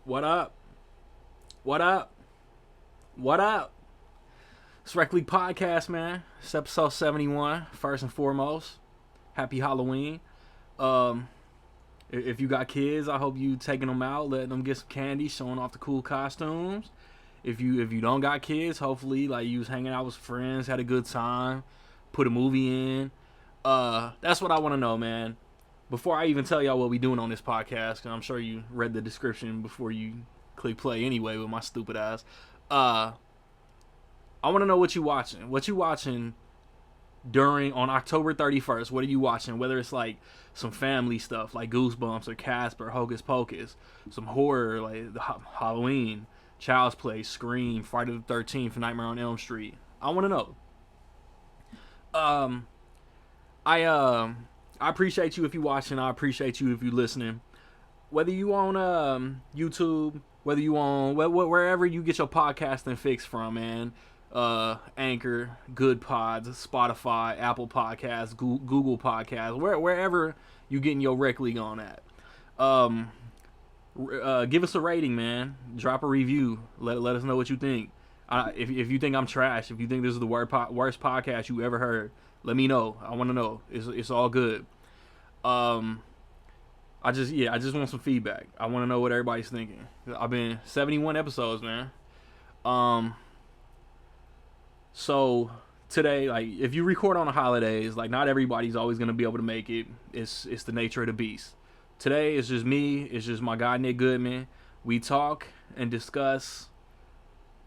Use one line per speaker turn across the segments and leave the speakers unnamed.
What up? What up? What up? It's Rec League Podcast, man. It's episode 71. First and foremost, happy Halloween. Um, if you got kids, I hope you taking them out, letting them get some candy, showing off the cool costumes. If you don't got kids, hopefully like you was hanging out with friends, had a good time, put a movie in. That's what I want to know, man. Before I even tell y'all what we doing on this podcast, 'cause I'm sure you read the description before you click play anyway with my stupid ass. I want to know what you watching. What you watching on October 31st? What are you watching? Whether it's like some family stuff like Goosebumps or Casper, Hocus Pocus, some horror like Halloween, Child's Play, Scream, Friday the 13th, Nightmare on Elm Street. I want to know. I appreciate you if you watching. I appreciate you if you listening. Whether you on YouTube, whether you on wherever you get your podcasting fix from, man. Anchor, Good Pods, Spotify, Apple Podcasts, Google Podcasts, wherever you getting your rec league on at. Give us a rating, man. Drop a review. Let us know what you think. If you think I'm trash, if you think this is the worst podcast you ever heard, let me know. I want to know. It's all good. I just want some feedback. I want to know what everybody's thinking. I've been 71 episodes, man. So today, like, if you record on the holidays, like, not everybody's always gonna be able to make it. It's the nature of the beast. Today it's just me. It's just my guy Nick Goodman. We talk and discuss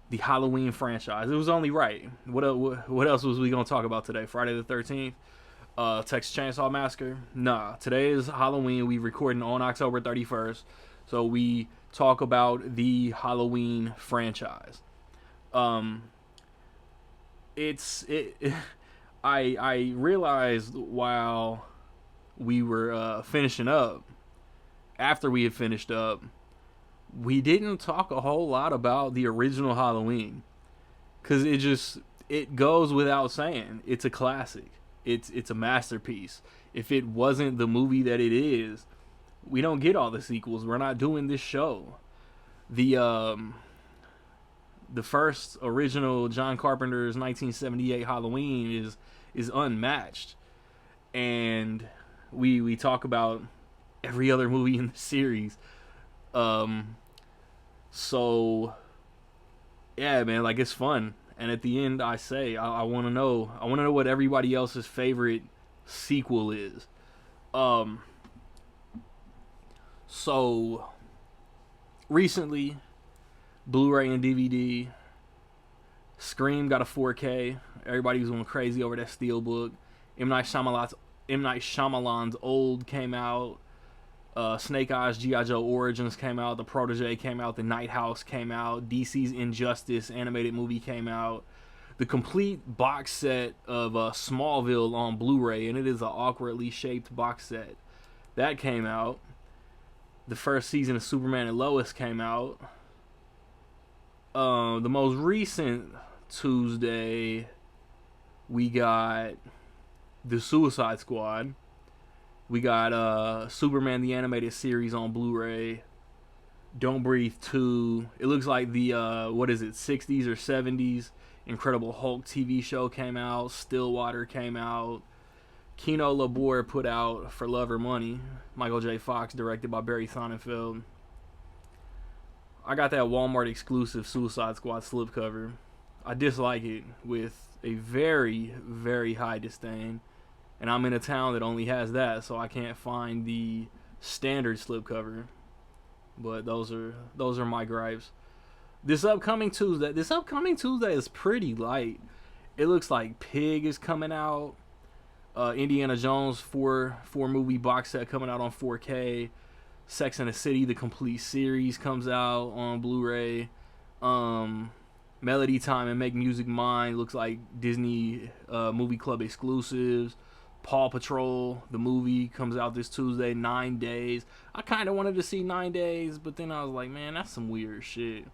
the Halloween franchise. It was only right. What else was we gonna talk about today? Friday the 13th, Texas Chainsaw Massacre. Nah, today is Halloween. We recording on October 31st, so we talk about the Halloween franchise. I realized while we were finishing up, after we had finished up, we didn't talk a whole lot about the original Halloween, because it goes without saying. It's a classic. It's a masterpiece. If it wasn't the movie that it is, we don't get all the sequels. We're not doing this show. The first original John Carpenter's 1978 Halloween is unmatched, and we talk about every other movie in the series. So yeah, man, like, it's fun. And at the end, I say I want to know what everybody else's favorite sequel is. So recently, Blu-ray and DVD, Scream got a 4K. Everybody was going crazy over that Steelbook. M. Night Shyamalan's Old came out. Snake Eyes G.I. Joe Origins came out. The Protege came out. The Night House came out. DC's Injustice animated movie came out. The complete box set of Smallville on Blu-ray, and it is an awkwardly shaped box set, that came out. The first season of Superman and Lois came out. The most recent Tuesday, we got The Suicide Squad. We got Superman the Animated Series on Blu-ray. Don't Breathe 2. It looks like the 60s or 70s Incredible Hulk TV show came out. Stillwater came out. Kino Labor put out For Love or Money. Michael J. Fox, directed by Barry Sonnenfeld. I got that Walmart exclusive Suicide Squad slipcover. I dislike it with a very, very high disdain. And I'm in a town that only has that, so I can't find the standard slipcover. But those are my gripes. This upcoming Tuesday is pretty light. It looks like Pig is coming out. Indiana Jones 4 movie box set coming out on 4K. Sex and the City, the complete series, comes out on Blu-ray. Melody Time and Make Music Mine looks like Disney Movie Club exclusives. Paw Patrol, the movie, comes out this Tuesday. 9 Days. I kind of wanted to see 9 Days, but then I was like, man, that's some weird shit.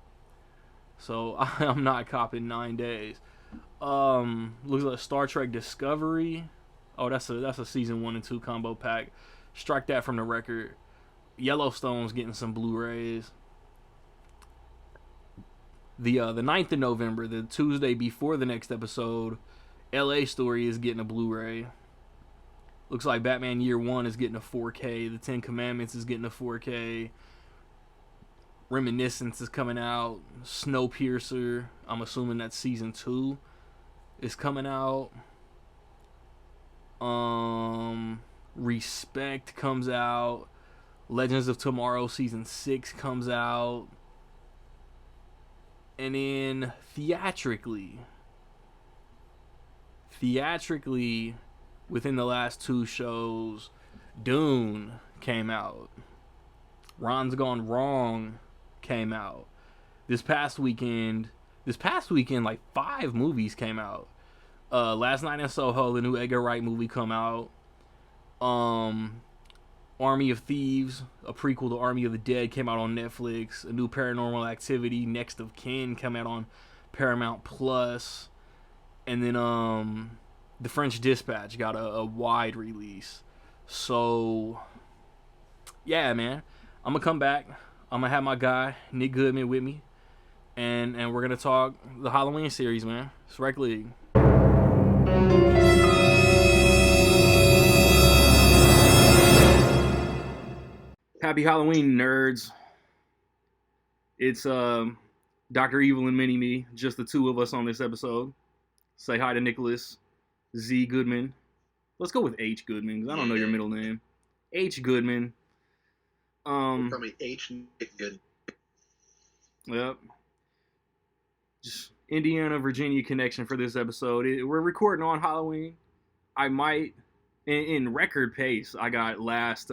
So I'm not copping 9 Days. Looks like Star Trek Discovery. Oh, that's a season 1 and 2 combo pack. Strike that from the record. Yellowstone's getting some Blu-rays. The 9th of November, the Tuesday before the next episode, LA Story is getting a Blu-ray. Looks like Batman Year One is getting a 4K. The Ten Commandments is getting a 4K. Reminiscence is coming out. Snowpiercer, I'm assuming that's season 2, is coming out. Respect comes out. Legends of Tomorrow season 6 comes out. And then theatrically, within the last 2 shows, Dune came out. Ron's Gone Wrong came out. This past weekend, like 5 movies came out. Last Night in Soho, the new Edgar Wright movie, come out. Army of Thieves, a prequel to Army of the Dead, came out on Netflix. A new Paranormal Activity, Next of Kin, came out on Paramount Plus. And then The French Dispatch got a wide release. So yeah, man, I'm gonna come back. I'm gonna have my guy Nick Goodman with me, and we're gonna talk the Halloween series, man. It's Rec League. Happy Halloween, nerds. It's Dr. Evil and Mini-Me, just the 2 of us on this episode. Say hi to Nicholas Z. Goodman. Let's go with H. Goodman, because I don't know your middle name. H. Goodman.
Call me H. Nick Good.
Yep. Just Indiana, Virginia connection for this episode. We're recording on Halloween. I might, in record pace, I got last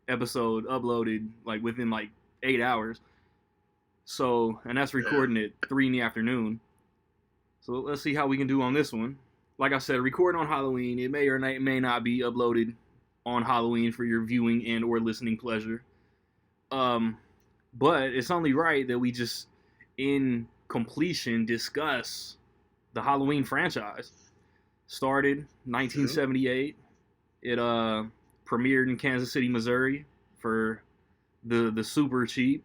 episode uploaded like within like 8 hours. So, and that's recording at 3 in the afternoon. So let's see how we can do on this one. Like I said, recording on Halloween. It may or may not be uploaded on Halloween for your viewing and or listening pleasure. But it's only right that we just, in completion, discuss the Halloween franchise. Started 1978. It premiered in Kansas City, Missouri for the super cheap.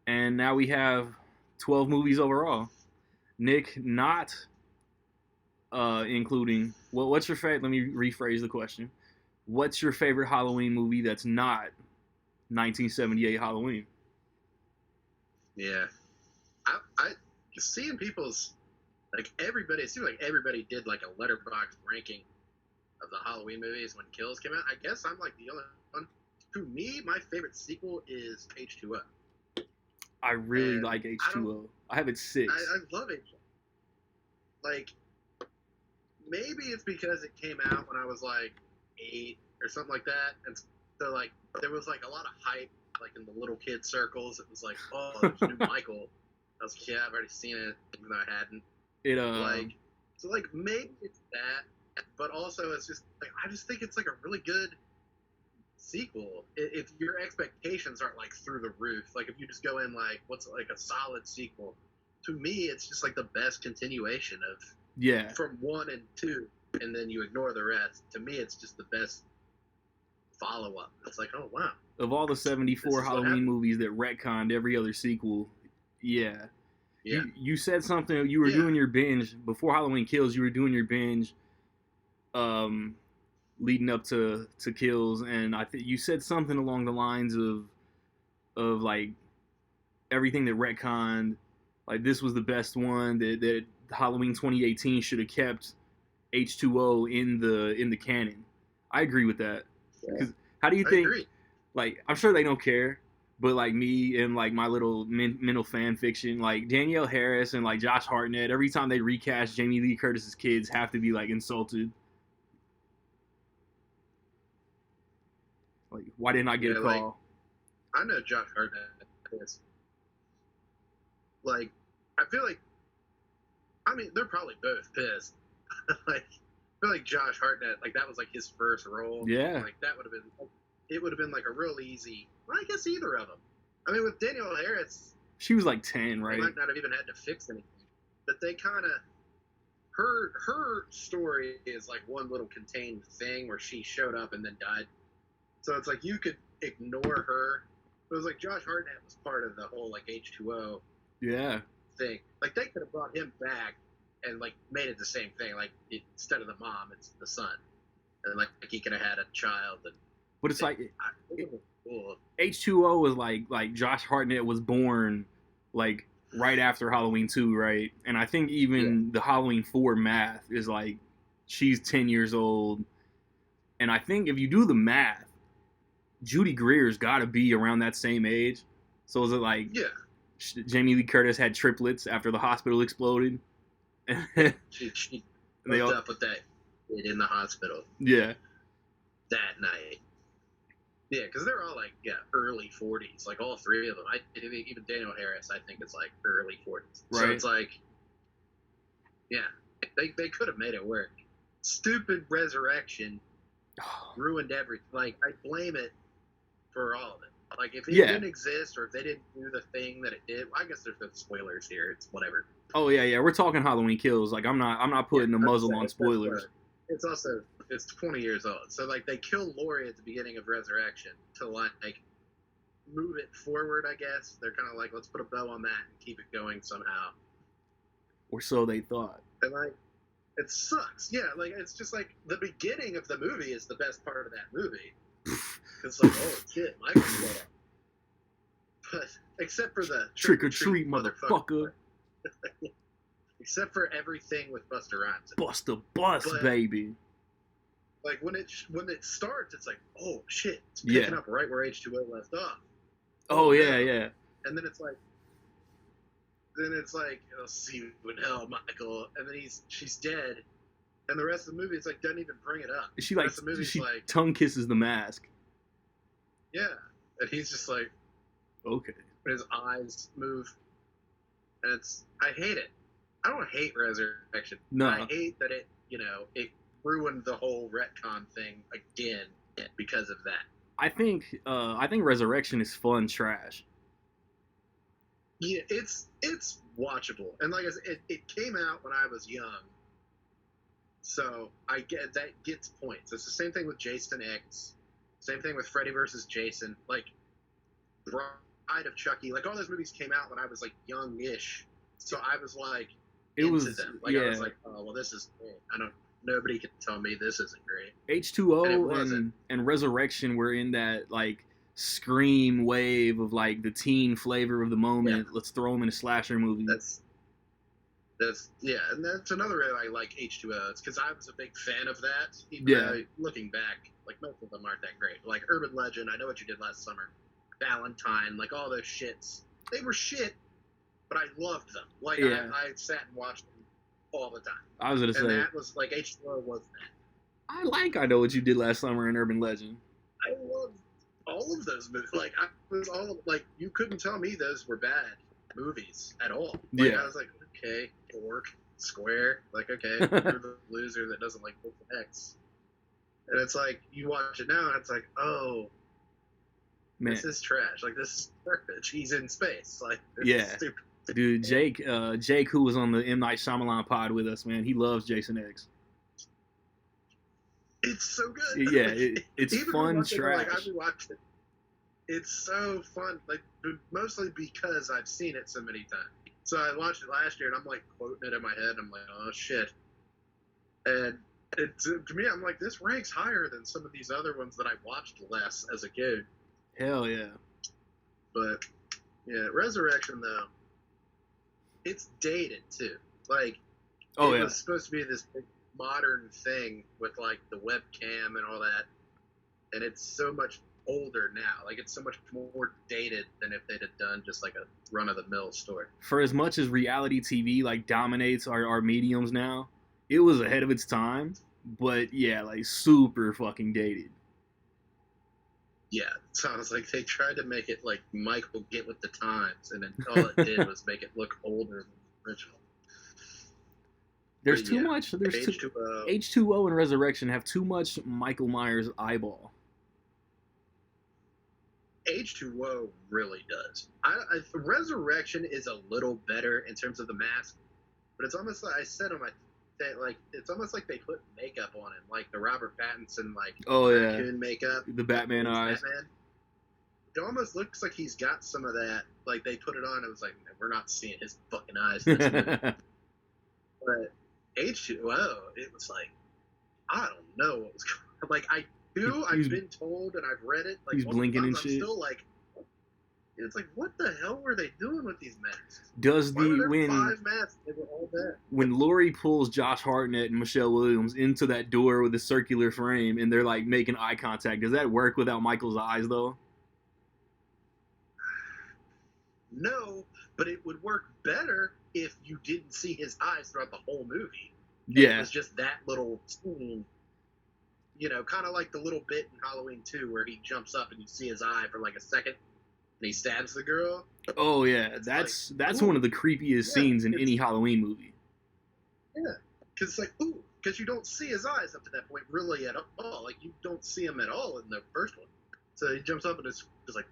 And now we have 12 movies overall. Nick, not including... Well, what's your favorite... Let me rephrase the question. What's your favorite Halloween movie that's not 1978 Halloween?
Yeah. I just seeing people's... Like, everybody... It seems like everybody did, like, a letterboxd ranking of the Halloween movies when Kills came out. I guess I'm, like, the only one. To me, my favorite sequel is H2O.
I really like H2O. I have it 6.
I love H2O. Like, maybe it's because it came out when I was, like, 8 or something like that. And so, like, there was, like, a lot of hype, like, in the little kid circles. It was like, oh, there's new Michael. I was like, yeah, I've already seen it, even though I hadn't. Like, so, like, maybe it's that. But also, it's just, like, I just think it's, like, a really good sequel. If your expectations aren't, like, through the roof, like, if you just go in, like, what's, like, a solid sequel, to me, it's just, like, the best continuation of from 1 and 2, and then you ignore the rest. To me, it's just the best follow-up. It's like, oh, wow.
Of all the 74 Halloween movies that retconned every other sequel, You said something, you were doing your binge, before Halloween Kills, you were doing your binge leading up to Kills, and I think you said something along the lines of like, everything that retconned, like, this was the best one, that Halloween 2018 should have kept H2O in the canon. I agree with that. Because how do you think, like, I'm sure they don't care, but, like, me and, like, my little mental fan fiction, like, Danielle Harris and, like, Josh Hartnett, every time they recast Jamie Lee Curtis's kids, have to be, like, insulted. Like, why didn't I get a call?
Like, I know Josh Hartnett is. Like, I feel like, I mean, they're probably both pissed. Like, I feel like Josh Hartnett, like, that was, like, his first role.
Yeah.
Like, that would have been, it would have been, like, a real easy, well, I guess either of them. I mean, with Danielle Harris,
she was, like, 10, right?
They might not have even had to fix anything. But they kind of, her story is, like, one little contained thing where she showed up and then died. So it's like, you could ignore her. It was like Josh Hartnett was part of the whole, like, H2O.
Yeah.
thing. Like they could have brought him back and like made it the same thing. Like instead of the mom, it's the son, and like he could have had a child. And
But it's like
it was cool.
H2O was like Josh Hartnett was born like right after Halloween 2, right? And I think even the Halloween 4 math is like she's 10 years old. And I think if you do the math, Judy Greer's got to be around that same age. So is it like Jamie Lee Curtis had triplets after the hospital exploded?
she hooked up with that kid in the hospital.
Yeah.
That night. Yeah, because they're all like early 40s, like all three of them. Even Daniel Harris, I think, is like early 40s. Right. So it's like, they could have made it work. Stupid Resurrection ruined everything. Like, I blame it for all of it. Like, if it didn't exist or if they didn't do the thing that it did, I guess there's no spoilers here. It's whatever.
Oh yeah, we're talking Halloween Kills. Like, I'm not putting a muzzle on spoilers.
It's also, it's 20 years old. So, like, they kill Laurie at the beginning of Resurrection to, like move it forward, I guess. They're kind of like, let's put a bow on that and keep it going somehow.
Or so they thought.
And, like, it sucks. Yeah, like, it's just, like, the beginning of the movie is the best part of that movie. It's like, oh, shit, Michael's dead. But, except for the
trick-or-treat, motherfucker.
Except for everything with Busta Rhymes.
Bust the bus, baby.
Like, when it starts, it's like, oh, shit. It's picking up right where H2O left off.
Oh, yeah.
And then it's like, I'll see you in hell, Michael. And then she's dead. And the rest of the movie, it's like, doesn't even bring it up.
She tongue kisses the mask.
Yeah. And he's just like,
okay.
His eyes move. And I hate it. I don't hate Resurrection.
No.
I hate that it ruined the whole retcon thing again because of that.
I think Resurrection is fun trash.
Yeah, it's watchable. And like I said, it came out when I was young. So I get that gets points. It's the same thing with Jason X. Same thing with Freddy vs. Jason. Like Bride of Chucky. Like all those movies came out when I was like young-ish. So I was like into them. Like I was like, oh well, this is great. Nobody can tell me this isn't great.
H2O and Resurrection were in that like scream wave of like the teen flavor of the moment. Let's throw them in a slasher movie.
And that's another reason I like H2O. It's because I was a big fan of that. Even though, looking back, like most of them aren't that great. Like Urban Legend, I Know What You Did Last Summer, Valentine, like all those shits. They were shit, but I loved them. Like I sat and watched them all the time.
I was gonna say
that was like H2O was that.
I Know What You Did Last Summer and Urban Legend.
I loved all of those movies. Like you couldn't tell me those were bad movies at all. Like, I was like, okay, Dork, Square, like okay, you're the loser that doesn't like Wolf X. And it's like you watch it now and it's like, oh man, this is trash. Like this is garbage. He's in space. Like this is stupid.
Dude, Jake, who was on the M. Night Shyamalan pod with us, man, he loves Jason X.
It's so good.
Yeah, it's fun trash.
Like, I've watched it. It's so fun, like mostly because I've seen it so many times. So I watched it last year, and I'm like quoting it in my head. I'm like, oh shit. And to me, I'm like, this ranks higher than some of these other ones that I watched less as a kid.
Hell yeah.
But yeah, Resurrection though, it's dated too. Like, it was supposed to be this big modern thing with like the webcam and all that, and it's so much older now. Like, it's so much more dated than if they'd have done just like a run-of-the-mill story.
For as much as reality TV like dominates our mediums now, it was ahead of its time. But yeah, like super fucking dated.
Yeah, it sounds like they tried to make it like Michael get with the times, and then all it did was make it look older than the original.
There's too much. There's H2O and Resurrection have too much Michael Myers eyeball.
H2O really does. Resurrection is a little better in terms of the mask, but it's almost like I said on my thing, like it's almost like they put makeup on it, like the Robert Pattinson raccoon makeup,
the Batman eyes.
it almost looks like he's got some of that. Like they put it on, it was like we're not seeing his fucking eyes in this movie. But H2O, it was like I don't know what was going on. Like I've been told and I've read it. Like
he's blinking and
I'm
shit.
still like, it's like what the hell were they doing with these masks?
When
5 masks? They were all bad.
When Laurie pulls Josh Hartnett and Michelle Williams into that door with a circular frame and they're like making eye contact, does that work without Michael's eyes though?
No, but it would work better if you didn't see his eyes throughout the whole movie.
Yeah.
It was just that little scene, kind of like the little bit in Halloween 2 where he jumps up and you see his eye for like a second and he stabs the girl.
Oh, yeah. That's one of the creepiest scenes in any Halloween movie.
Yeah. Because it's like, ooh, because you don't see his eyes up to that point really at all. Like, you don't see him at all in the first one. So he jumps up and it's like,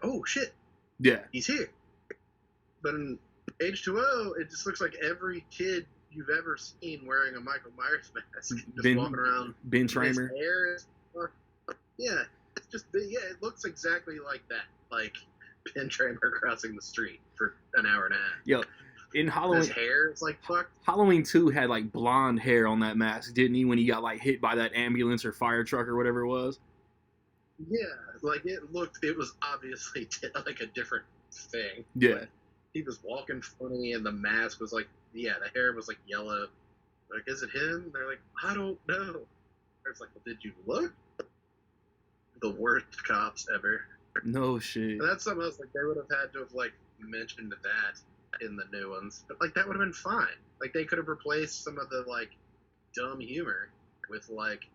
oh, shit.
Yeah.
He's here. But in H2O, it just looks like every kid you've ever seen wearing a Michael Myers mask, just walking around.
Ben Tramer.
His hair is, yeah, it's just, it looks exactly like that, like Ben Tramer crossing the street for an hour and a half.
Yo, in Halloween,
his hair is like fucked.
Halloween 2 had like blonde hair on that mask, didn't he? When he got like hit by that ambulance or fire truck or whatever it was.
Yeah, like it was obviously like a different thing.
Yeah.
He was walking funny, and the mask was like, the hair was like yellow. Like, is it him? They're like, I don't know. It's like, well, did you look? The worst cops ever.
No shit.
And that's something else. Like, they would have had to have like mentioned that in the new ones, but like that would have been fine. Like, they could have replaced some of the like dumb humor with like,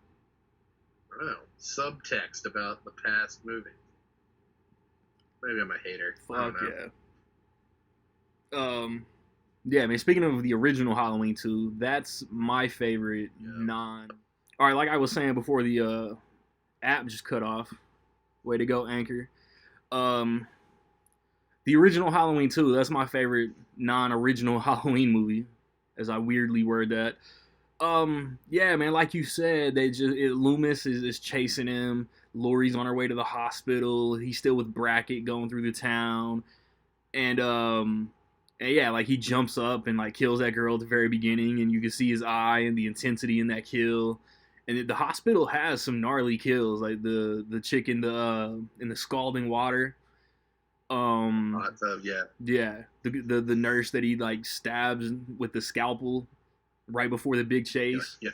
I don't know, subtext about the past movie. Maybe I'm a hater.
Fuck yeah. Yeah, I mean, speaking of the original Halloween 2, that's my favorite Alright, like I was saying before the app just cut off. Way to go, Anchor. The original Halloween 2, that's my favorite non-original Halloween movie, as I weirdly word that. Yeah, man, like you said, Loomis is chasing him. Laurie's on her way to the hospital. He's still with Brackett going through the town. And yeah, like he jumps up and like kills that girl at the very beginning, and you can see his eye and the intensity in that kill. And the hospital has some gnarly kills, like the chick in the scalding water.
Hot tub, yeah.
Yeah, the nurse that he like stabs with the scalpel right before the big chase.
Yeah.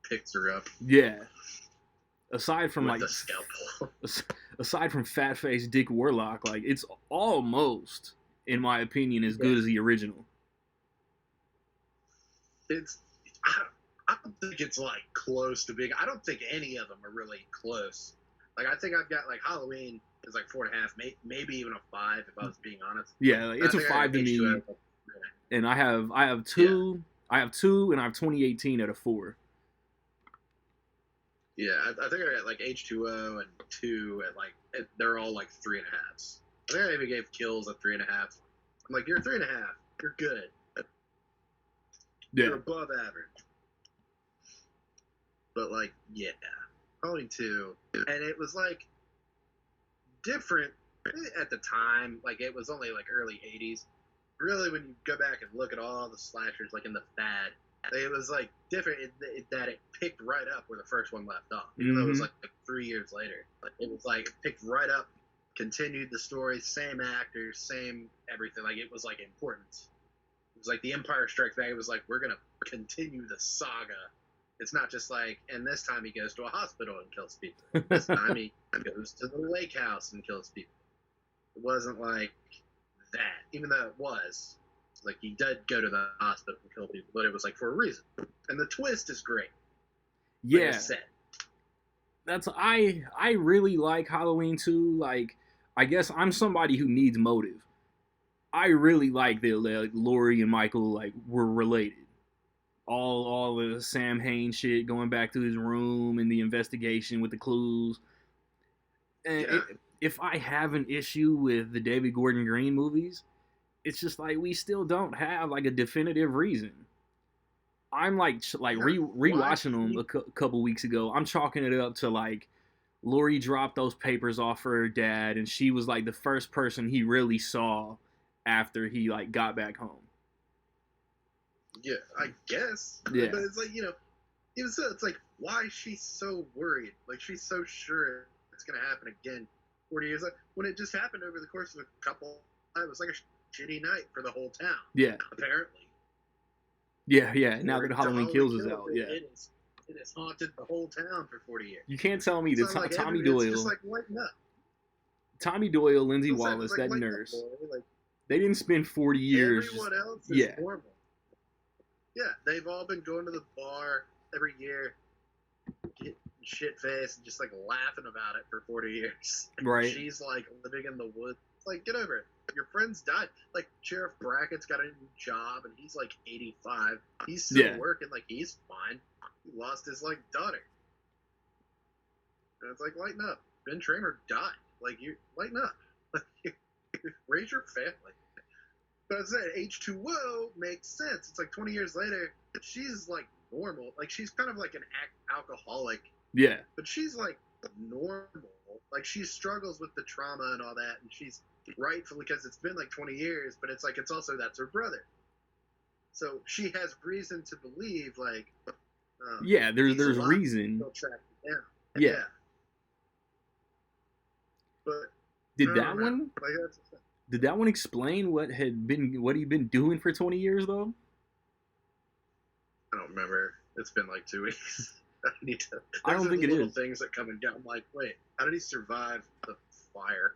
Picks her up.
Yeah. Aside from
with the scalpel.
Aside from fat face Dick Warlock, like it's almost, in my opinion, as good as the original.
I don't think it's like close to big. I don't think any of them are really close. Like, I think I've got like Halloween is like 4.5, maybe even a 5 if I was being honest.
Yeah, like, it's a 5 to me. And I have 2. Yeah. I have 2, and I have 2018 at a 4.
Yeah, I think I got like H2O and 2 at like they're all like 3.5s. I think I even gave Kills a 3.5. I'm like, you're 3.5. You're good. You're above average. But like, yeah, Halloween 2, and it was like different at the time. Like, it was only like early 80s. Really, when you go back and look at all the slashers, like in the fad, it was like different that it picked right up where the first one left off. Even though it was like 3 years later, it was like it picked right up, continued the story, same actors, same everything. Like, it was like important. It was like The Empire Strikes Back. It was like, we're gonna continue the saga. It's not just like, and this time he goes to a hospital and kills people. This time he goes to the lake house and kills people. It wasn't like that, even though it was. Like, he did go to the hospital and kill people, but it was like for a reason. And the twist is great.
Yeah. I really like Halloween 2. Like, I guess I'm somebody who needs motive. I really like that like, Laurie and Michael like were related. All the Sam Hain shit going back to his room and the investigation with the clues. And if I have an issue with the David Gordon Green movies, it's just like we still don't have like a definitive reason. I'm like rewatching them a couple weeks ago. I'm chalking it up to like Lori dropped those papers off for her dad, and she was like the first person he really saw after he like got back home.
Yeah, I guess.
Yeah.
But it's like, even so, it's like, why is she so worried? Like, she's so sure it's going to happen again 40 years later. When it just happened over the course of a couple, it was like a shitty night for the whole town.
Yeah.
Apparently.
Yeah. Now that Halloween Kills is out, yeah.
It has haunted the whole town for 40 years.
You can't tell me that
like
Tommy Doyle.
It's just like, lighten up.
Tommy Doyle, Lindsay
It's
Wallace,
like,
that nurse.
Like,
they didn't spend 40 years.
Everyone else is normal. Yeah, they've all been going to the bar every year, getting shit-faced and just, like, laughing about it for 40 years.
Right.
She's, like, living in the woods. It's like, get over it. Your friends died. Like, Sheriff Brackett's got a new job, and he's, like, 85. He's still working. Like, he's fine. He lost his, like, daughter. And it's like, lighten up. Ben Tramer died. Like, you lighten up. Raise your family. But I said H2O makes sense. It's like 20 years later, she's like normal. Like she's kind of like an alcoholic.
Yeah.
But she's like normal. Like she struggles with the trauma and all that, and she's rightfully, because it's been like 20 years. But it's like it's also that's her brother. So she has reason to believe like.
Yeah, there's reason.
He'll track him down.
Yeah.
But
did that one? Like, did that one explain what he'd been doing for 20 years though?
I don't remember. It's been like 2 weeks.
I don't think it is.
Things that come and go. I'm like, wait, how did he survive the fire?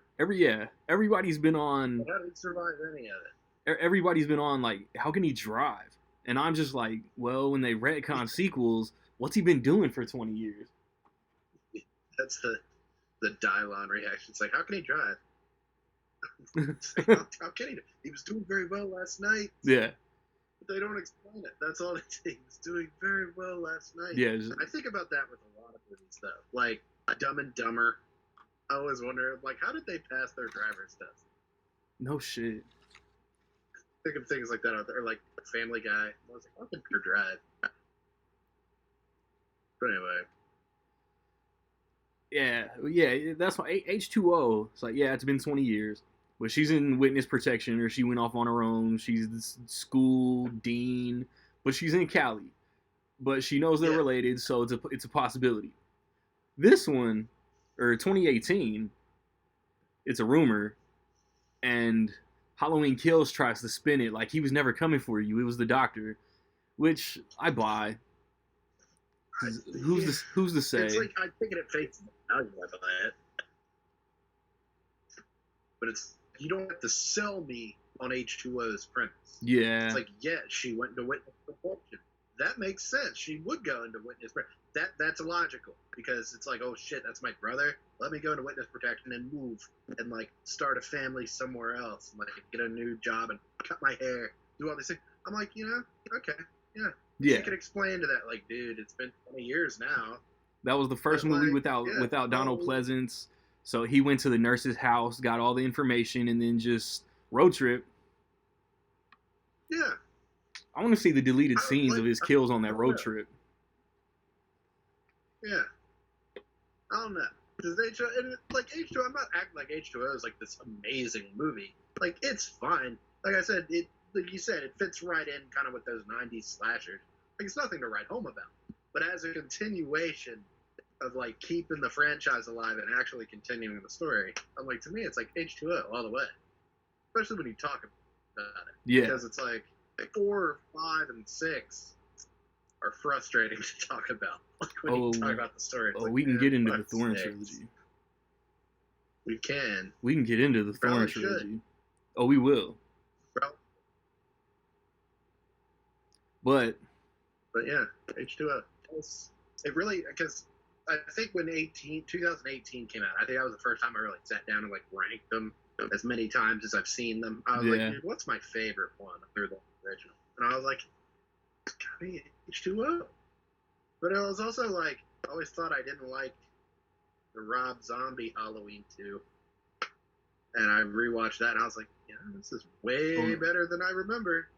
Everybody's been on.
How did he survive any of it?
Everybody's been on like, how can he drive? And I'm just like, well, when they retcon sequels, what's he been doing for 20 years?
That's the Dylon reaction. It's like, how can he drive? How can he? He was doing very well last night.
Yeah.
But they don't explain it. That's all they say. He was doing very well last night.
Yeah.
I think about that with a lot of movies, though. Like Dumb and Dumber. I always wonder, like, how did they pass their driver's test?
No shit.
Think of things like that out there, or like Family Guy. I was like, how can you drive? But anyway.
Yeah, that's why H2O. It's like, yeah, it's been 20 years, but she's in witness protection, or she went off on her own. She's the school dean, but she's in Cali, but she knows they're related, so it's a possibility. This one, or 2018, it's a rumor, and Halloween Kills tries to spin it like he was never coming for you. It was the doctor, which I buy. Who's to say?
It's like I'm taking it face value by it, but it's you don't have to sell me on H2O's premise.
Yeah,
it's like she went into witness protection. That makes sense. She would go into witness protection. That's illogical because it's like, oh shit, that's my brother. Let me go into witness protection and move and like start a family somewhere else, and, like get a new job and cut my hair, do all these things. I'm like, okay, yeah.
Yeah.
You can explain to that, like, dude, it's been 20 years now.
That was the first movie without Donald Pleasance. So he went to the nurse's house, got all the information, and then just road trip.
Yeah. I
want to see the deleted scenes of his kills on that road trip.
Yeah. I don't know. Because H2O, I'm not acting like H2O is like this amazing movie. Like, it's fine. Like I said, like you said, it fits right in kind of with those 90s slashers. Like, it's nothing to write home about. But as a continuation of, like, keeping the franchise alive and actually continuing the story, I'm like, to me, it's like H2O all the way. Especially when you talk about it.
Yeah.
Because it's like 4, 5, and 6 are frustrating to talk about. Like, when you talk about the story.
Oh, like, we can get into the Thorn trilogy.
We can.
We can get into the Thorn trilogy. Oh, we will. But yeah,
H2O. It really, because I think when 2018 came out, I think that was the first time I really sat down and like ranked them as many times as I've seen them. I was like, dude, what's my favorite one other than the original? And I was like, it's gotta be H2O. But I was also like, I always thought I didn't like the Rob Zombie Halloween 2. And I rewatched that and I was like, yeah, this is way better than I remember.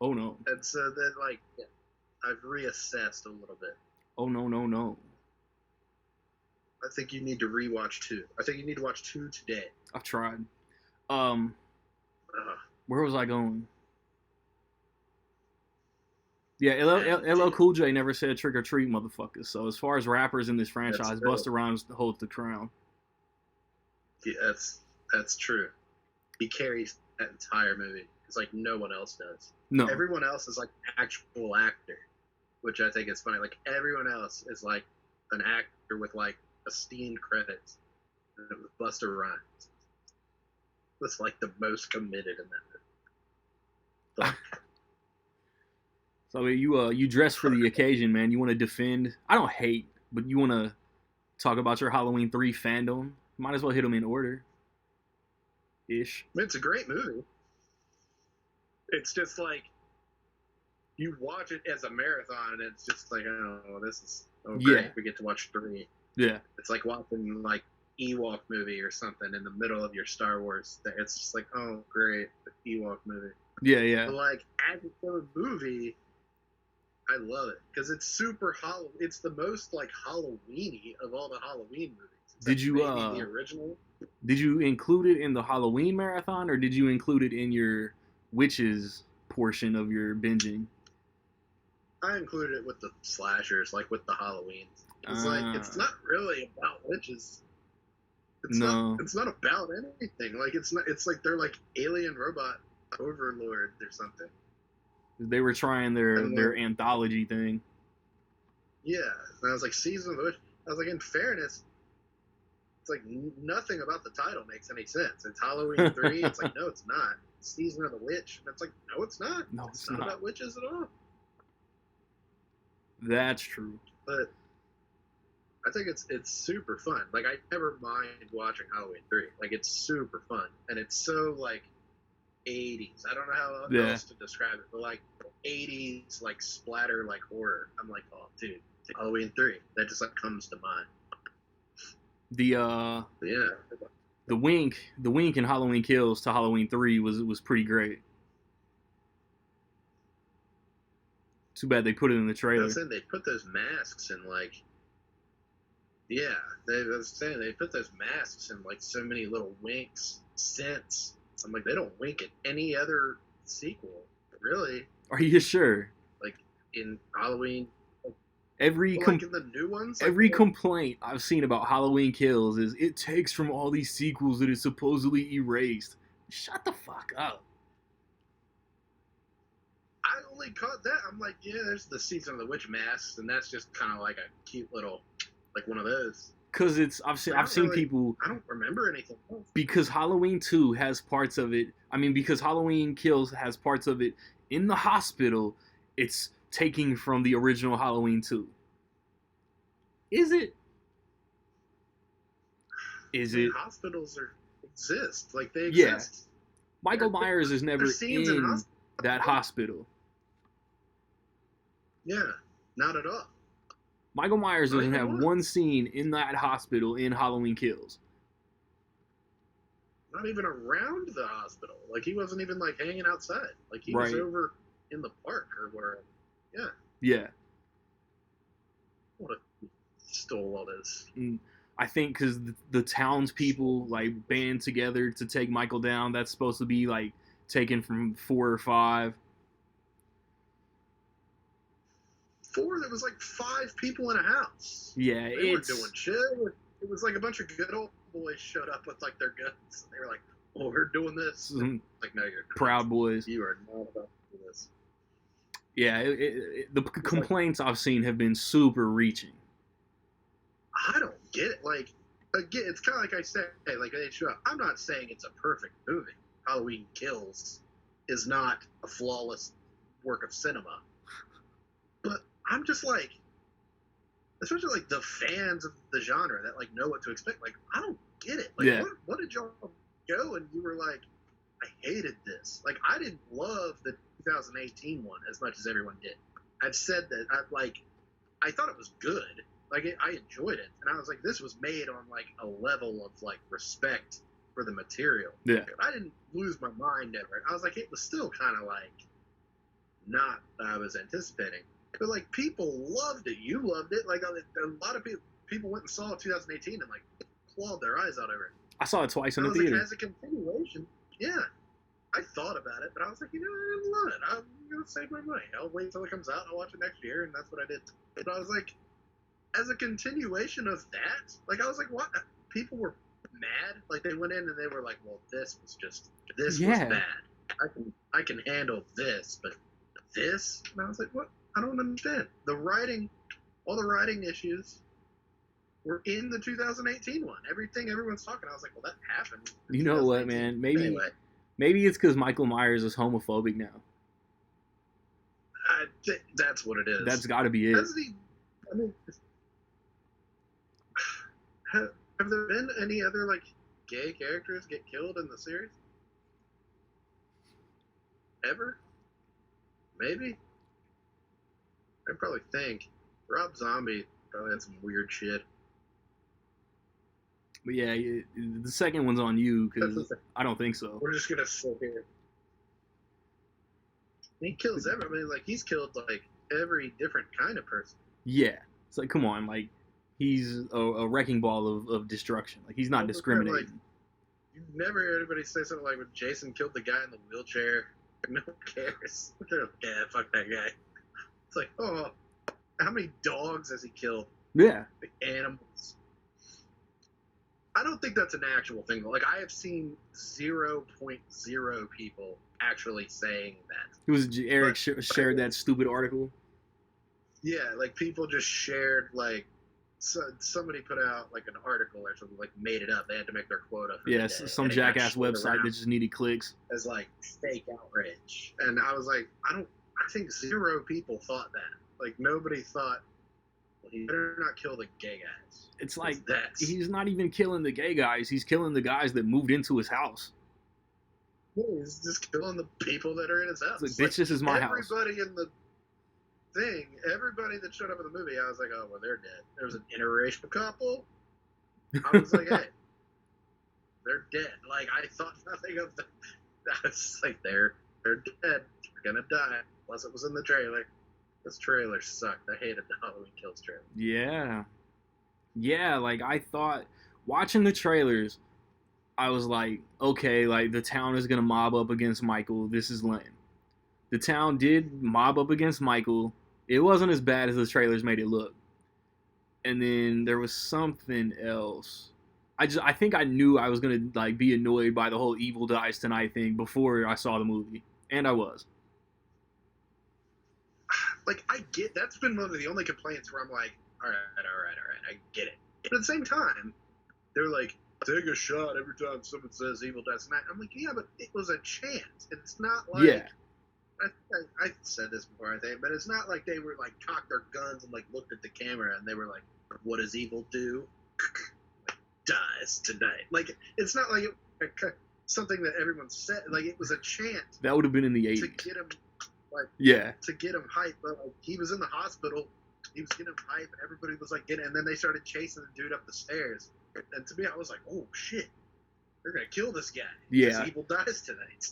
Oh no.
And so then, like, I've reassessed a little bit.
Oh no.
I think you need to rewatch 2. I think you need to watch 2 today.
I've tried. Um, where was I going? Yeah, LL Cool J never said trick or treat, motherfuckers. So as far as rappers in this franchise, Busta Rhymes holds the crown.
Yeah, that's true. He carries that entire movie. It's like no one else does.
No.
Everyone else is like actual actor, which I think is funny. Like everyone else is like an actor with like esteemed credits. And it was Busta Rhymes. Was like the most committed in that movie.
So you dress for the occasion, man. You want to defend. I don't hate, but you want to talk about your Halloween 3 fandom. Might as well hit them in order. Ish.
It's a great movie. It's just like you watch it as a marathon, and it's just like, oh, this is great. We get to watch 3.
Yeah. It's
like watching like Ewok movie or something in the middle of your Star Wars. It's just like, oh, great, the Ewok movie.
Yeah.
But like as a movie, I love it because it's super Halloween. It's the most like Halloween-y of all the Halloween movies.
Did you
the original?
Did you include it in the Halloween marathon, or did you include it in your witches portion of your binging?
I included it with the slashers, like with the Halloweens. It's like it's not really about witches. It's not about anything. Like it's not. It's like they're like alien robot overlords or something.
They were trying their anthology thing.
Yeah, and I was like, Season of the Witch. I was like, in fairness, it's like nothing about the title makes any sense. It's Halloween 3. It's like, no, it's not. It's Season of the Witch. And it's like, no, it's not.
No,
it's not about witches at all.
That's true.
But I think it's super fun. Like, I never mind watching Halloween 3. Like, it's super fun. And it's so, like, 80s. I don't know how else to describe it, but, like, 80s, like, splatter, like, horror. I'm like, oh, dude, Halloween 3. That just, like, comes to mind.
The wink in Halloween Kills to Halloween 3 was pretty great. Too bad they put it in the trailer.
I was saying they put those masks in like, they put those masks in like so many little winks, since I'm like, they don't wink at any other sequel, really.
Are you sure?
Like in Halloween.
Like
in the new ones,
every complaint I've seen about Halloween Kills is it takes from all these sequels that is supposedly erased. Shut the fuck up.
I only caught that. I'm like, yeah, there's the Season of the Witch masks, and that's just kind of like a cute little, like one of those.
Because I've seen people.
I don't remember anything else.
Because Halloween 2 has parts of it. Because Halloween Kills has parts of it in the hospital. It's taking from the original Halloween 2. Is it?
Hospitals exist. Like, they exist.
Yeah. Michael Myers is never in that hospital.
Yeah, not at all.
Michael Myers doesn't have one scene in that hospital in Halloween Kills.
Not even around the hospital. Like, he wasn't even, like, hanging outside. Like, he was over in the park or wherever. Yeah.
Yeah.
What a stole all this.
I think because the townspeople, like, band together to take Michael down. That's supposed to be, like, taken from 4 or 5.
4, there was, like, 5 people in a house.
Yeah,
they weren't doing shit. It was, like, a bunch of good old boys showed up with, like, their guns. They were like, oh, we're doing this. Like, no, you're not.
Proud Boys.
You are not about to do this.
Yeah, the complaints I've seen have been super reaching.
I don't get it. Like, again, it's kind of like I said, like, I'm not saying it's a perfect movie. Halloween Kills is not a flawless work of cinema. But I'm just like, especially like the fans of the genre that like know what to expect. Like, I don't get it. Like, what did y'all go and you were like, I hated this. Like, I didn't love the 2018 one as much as everyone did. I've said that. I thought it was good. Like, I enjoyed it, and I was like, this was made on like a level of like respect for the material.
Yeah.
I didn't lose my mind ever. I was like, it was still kind of like not what I was anticipating. But like, people loved it. You loved it. Like, a lot of people. people went and saw 2018 and like clawed their eyes out over it.
I saw it twice in
I
the
was
theater.
like, as a continuation, yeah. I thought about it, but I was like, I love it. I'm gonna save my money. I'll wait until it comes out. I'll watch it next year, and that's what I did. But I was like, as a continuation of that, like I was like, what? People were mad. Like they went in and they were like, well, this was bad. I can handle this, but this, and I was like, what? I don't understand. All the writing issues were in the 2018 one. Everyone's talking. I was like, well, that happened.
You know what, man? Maybe it's because Michael Myers is homophobic now.
I think that's what it is.
That's got to be it.
Have there been any other like gay characters get killed in the series? Ever? Maybe. I probably think Rob Zombie probably had some weird shit.
But yeah, the second one's on you because I don't think so.
We're just gonna sit here. He kills everybody. Like he's killed like every different kind of person.
Yeah, it's like come on, like he's a wrecking ball of destruction. Like he's not discriminating.
Like, you never hear anybody say something like when Jason killed the guy in the wheelchair. No one cares. They're like, yeah, fuck that guy. It's like, oh, how many dogs has he killed?
Yeah,
Like animals. I don't think that's an actual thing. Like I have seen 0.0 people actually saying that.
It was Eric shared that stupid article.
Yeah, like people just shared like somebody put out like an article or something, like made it up. They had to make their quota. For
yeah, some jackass website that just needed clicks.
As like fake outrage, and I was like, I think 0 people thought that. Like nobody thought, well, he better not kill the gay guys.
It's like he's not even killing the gay guys. He's killing the guys that moved into his house.
Yeah, he's just killing the people that are in his house.
It's like, bitch, this is my house.
Everybody in the thing, everybody that showed up in the movie, I was like, oh, well, they're dead. There was an interracial couple. I was like, hey, they're dead. Like, I thought nothing of them. I was like, they're dead. They're gonna die. Plus, it was in the trailer. This trailer sucked. I hated the Halloween Kills trailer.
Yeah, like, I thought, watching the trailers, I was like, okay, like, the town is gonna mob up against Michael. This is lame. The town did mob up against Michael. It wasn't as bad as the trailers made it look. And then there was something else. I think I knew I was gonna like be annoyed by the whole Evil Dies Tonight thing before I saw the movie, and I was.
Like I get that's been one of the only complaints where I'm like, all right, I get it. But at the same time, they're like, take a shot every time someone says Evil Dies Tonight. I'm like, yeah, but it was a chance. It's not like.
Yeah.
I said this before, I think, but it's not like they were like cocked their guns and like looked at the camera and they were like, "What does evil do? Dies tonight." Like it's not like something that everyone said. Like it was a chant.
That would have been in the 80s
to get him, like to get him hyped. But like, he was in the hospital. He was getting hype, and everybody was like getting. And then they started chasing the dude up the stairs. And to me, I was like, "Oh shit, they're gonna kill this guy."
Yeah,
evil dies tonight.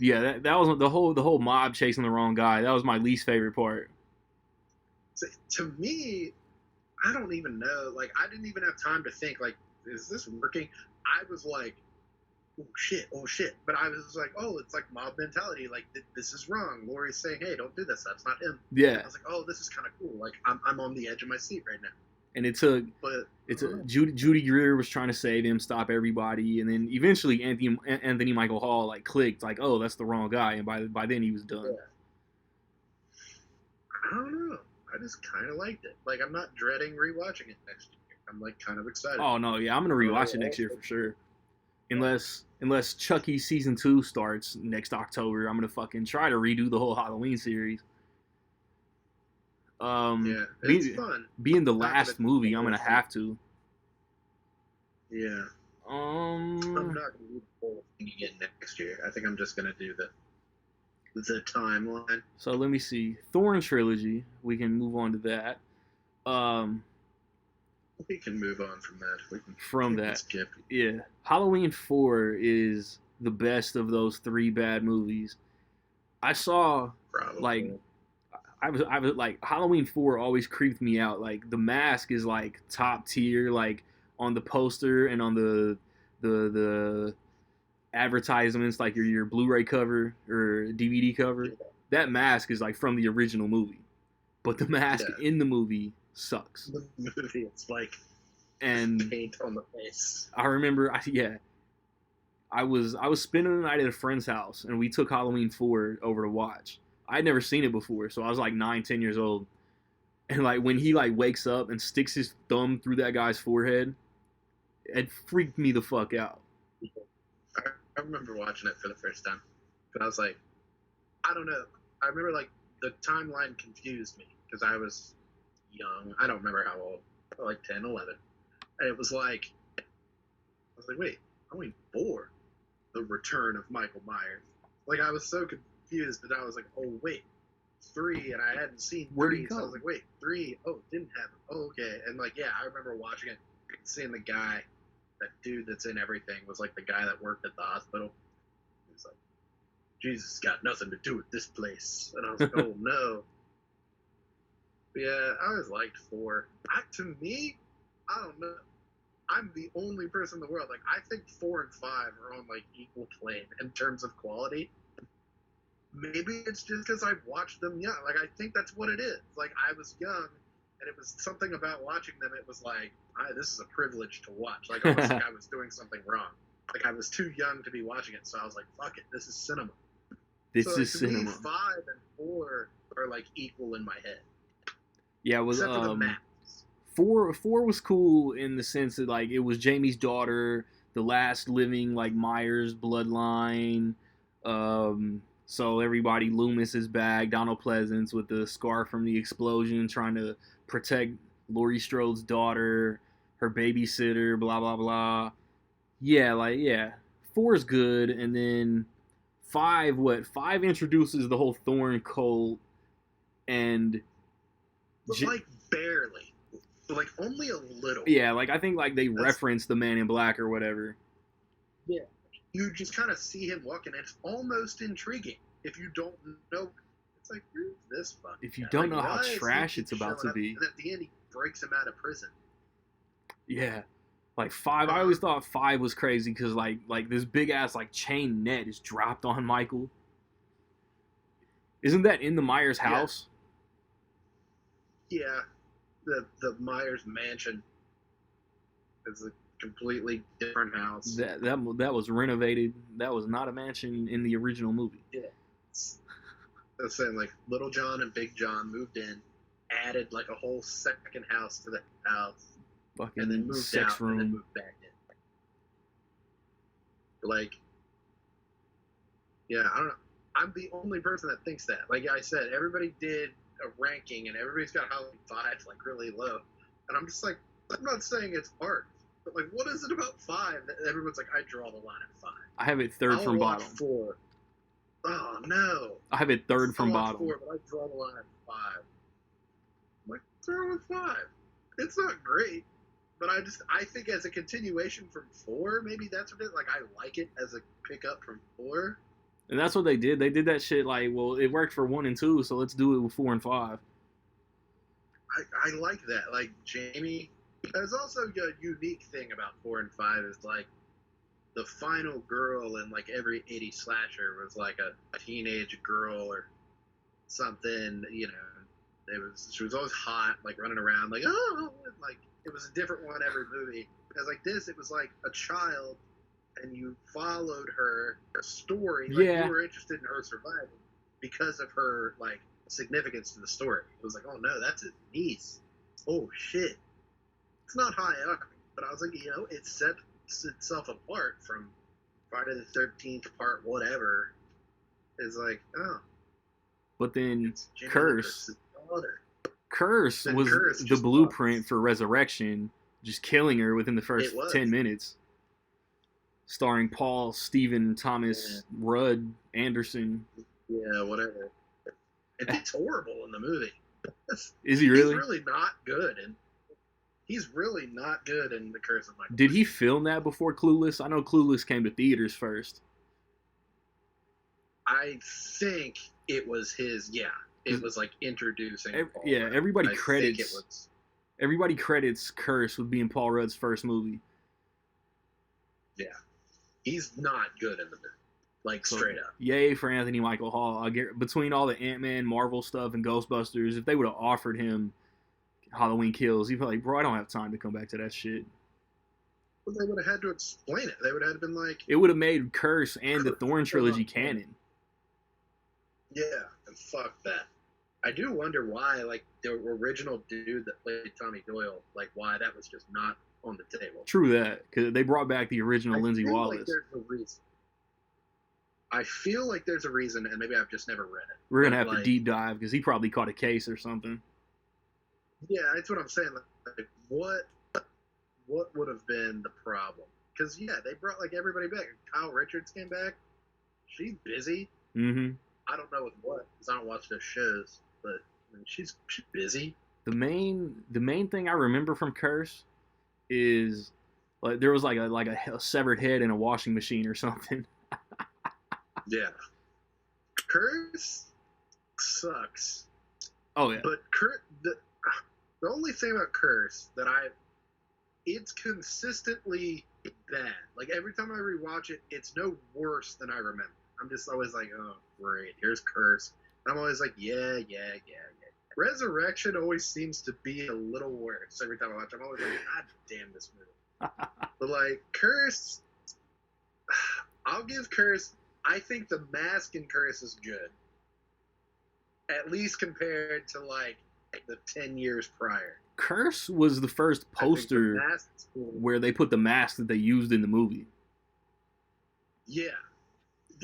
Yeah, that was the whole mob chasing the wrong guy. That was my least favorite part.
So, to me, I don't even know. Like, I didn't even have time to think, like, is this working? I was like, oh, shit. But I was like, oh, it's like mob mentality. Like, this is wrong. Laurie's saying, hey, don't do this. That's not him.
Yeah.
I was like, oh, this is kind of cool. Like, I'm on the edge of my seat right now.
And Judy Greer was trying to save him, stop everybody, and then eventually Anthony Michael Hall like clicked, like, oh, that's the wrong guy, and by then he was done.
Yeah. I don't know. I just kind of liked it. Like, I'm not dreading rewatching it next year. I'm like kind of excited.
Oh no, yeah, I'm gonna rewatch it next year for sure. Unless Chucky season 2 starts next October, I'm gonna fucking try to redo the whole Halloween series.
Yeah, it's fun.
Being the last movie, I'm gonna have to.
Yeah. I'm not gonna do the whole thing again next year. I think I'm just gonna do the timeline.
So let me see. Thorn trilogy. We can move on to that.
We can move on from that. We can skip.
Yeah. Halloween 4 is the best of those 3 bad movies. I saw
Probably.
like I was like Halloween 4 always creeped me out. Like the mask is like top tier, like on the poster and on the advertisements, like your Blu-ray cover or DVD cover. That mask is like from the original movie, but the mask in the movie sucks.
The movie, it's like
and
paint on the face.
I remember, I was spending the night at a friend's house, and we took Halloween 4 over to watch. I'd never seen it before, so I was like 9, 10 years old. And like when he like wakes up and sticks his thumb through that guy's forehead, it freaked me the fuck out.
I remember watching it for the first time, but I was like, I don't know. I remember like the timeline confused me because I was young. I don't remember how old, like 10, 11. And it was like, I was like, wait, only 4, the return of Michael Myers. Like I was so confused that I was like, oh wait, 3, and I hadn't seen 3, so I was like, wait, 3, oh, it didn't happen. Oh, okay. And like, yeah, I remember watching it, seeing the guy, that dude that's in everything was like the guy that worked at the hospital. He was like, Jesus got nothing to do with this place. And I was like, oh no. But yeah, I always liked 4. To me, I don't know. I'm the only person in the world. Like, I think 4 and 5 are on like equal plane in terms of quality. Maybe it's just because I've watched them young. Like, I think that's what it is. Like, I was young, and it was something about watching them. It was like, this is a privilege to watch. Like, almost like I was doing something wrong. Like, I was too young to be watching it, so I was like, fuck it, this is cinema.
This is cinema.
Me, 5 and 4 are like equal in my head.
Yeah, it was
except for the maps.
4 was cool in the sense that like it was Jamie's daughter, the last living like Myers bloodline. So everybody, Loomis is back, Donald Pleasance with the scar from the explosion, trying to protect Laurie Strode's daughter, her babysitter, blah blah blah. Yeah, 4 is good, and then 5 introduces the whole Thorn cult, and
but like barely, like only a little.
Yeah, like I think like they reference the Man in Black or whatever.
Yeah, you just kind of see him walking, and it's almost intriguing if you don't know. It's like, who's this fuck?
If you don't know how trash it's about to be.
And at the end, he breaks him out of prison.
Yeah, like 5. I always thought 5 was crazy because like this big ass like chain net is dropped on Michael. Isn't that in the Myers house?
Yeah, the Myers mansion is a completely different house.
That was renovated. That was not a mansion in the original movie.
Yeah, I was saying like Little John and Big John moved in, added like a whole second house to the house,
fucking
and then moved
sex
out
room.
and then moved back in. Like, yeah, I don't know. I'm the only person that thinks that. Like I said, everybody did a ranking, and everybody's got Halloween 5 like really low, and I'm just like, I'm not saying it's art, but like, what is it about 5 that everyone's like, I draw the line at 5?
I have it 3rd from bottom.
4. Oh no!
I have it 3rd from bottom.
4, but I draw the line at 5. I'm like, throw with 5. It's not great, but I think as a continuation from 4, maybe that's what it is. Like, I like it as a pickup from 4.
And that's what they did. They did that shit like, well, it worked for 1 and 2, so let's do it with 4 and 5.
I like that. Like, Jamie, there's also a unique thing about 4 and 5 is like the final girl in like every 80s slasher was like a teenage girl or something, you know. She was always hot, like running around, like, oh, like it was a different one every movie. Because like this, it was like a child, and you followed her story. Like, you were interested in her surviving because of her like significance to the story. It was like, oh no, that's his niece. Oh shit. It's not high up, but I was like, you know, it sets itself apart from Friday the 13th part whatever. It's like, oh.
But then Curse was the blueprint for Resurrection, just killing her within the first 10 minutes. Starring Paul Stephen Thomas Rudd Anderson.
Yeah, whatever. And he's horrible in the movie.
Is he really?
He's really not good, and he's really not good in The Curse of Michael.
Did he film that before Clueless? I know Clueless came to theaters first.
I think it was his. Yeah, it was like introducing Paul
yeah,
Rudd.
everybody
I think
credits
it was.
everybody credits Curse with being Paul Rudd's first movie.
Yeah, he's not good in the movie, like
So,
straight up.
yay for Anthony Michael Hall. I get between all the Ant-Man, Marvel stuff, and Ghostbusters, if they would have offered him Halloween Kills, he'd be like, bro, I don't have time to come back to that shit.
Well, they would have had to explain it. They would have been like,
It would have made Curse and the Thorn trilogy canon.
yeah, and fuck that. I do wonder why, like, the original dude that played Tommy Doyle, like, why that was just not on the table.
True that, because they brought back the original Lindsay Wallace.
Like there's a reason. I feel like there's a reason, and maybe I've just never read it.
We're going to have to deep dive, because he probably caught a case or something.
Yeah, that's what I'm saying. Like, what would have been the problem? Because, yeah, they brought, like, everybody back. Kyle Richards came back. She's busy.
Mm-hmm.
I don't know with what, because I don't watch those shows, but I mean, she's busy.
The main thing I remember from Curse is like there was like a severed head in a washing machine or something.
Yeah. Curse sucks.
Oh yeah.
But the only thing about Curse that it's consistently bad. Like every time I rewatch it, it's no worse than I remember. I'm just always like, oh great, here's Curse. And I'm always like, yeah. Resurrection always seems to be a little worse every time I watch it. I'm always like, God damn this movie. But like Curse, I'll give Curse. I think the mask in Curse is good, at least compared to like the 10 years prior.
Curse was the first poster where they put the mask that they used in the movie.
Yeah.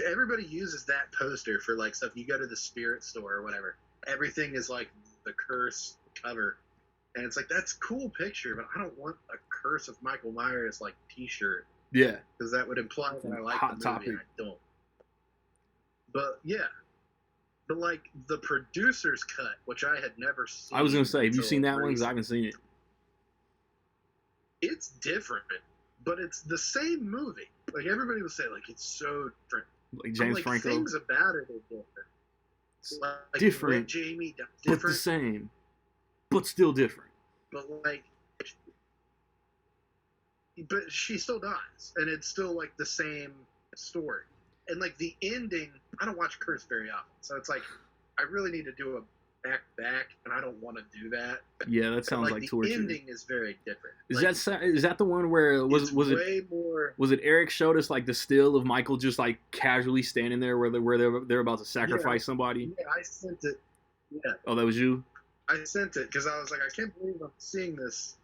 Everybody uses that poster for like stuff. You go to the spirit store or whatever. Everything is like the Curse cover. And it's like, that's a cool picture, but I don't want a Curse of Michael Myers like t-shirt.
Yeah.
Because that would imply that I like
Hot
the movie
topic.
and I don't. But yeah. But like the producer's cut, which I had never seen.
I was going to say, have you seen that one? Because I haven't seen it.
It's different, but it's the same movie. Like everybody will say, like, it's so different.
Like James Franco.
Things about it are different. Like
Different,
Jamie,
but the same, but still different.
But she still dies, and it's still like the same story. And like the ending, I don't watch Curse very often, so it's like I really need to do a back, and I don't want to do that.
Yeah, that sounds like torture.
The ending is very different.
Is that the one where was it Eric showed us like the still of Michael just like casually standing there where they're about to sacrifice somebody?
Yeah, I sent it. Yeah.
Oh, that was you?
I sent it because I was like, I can't believe I'm seeing this.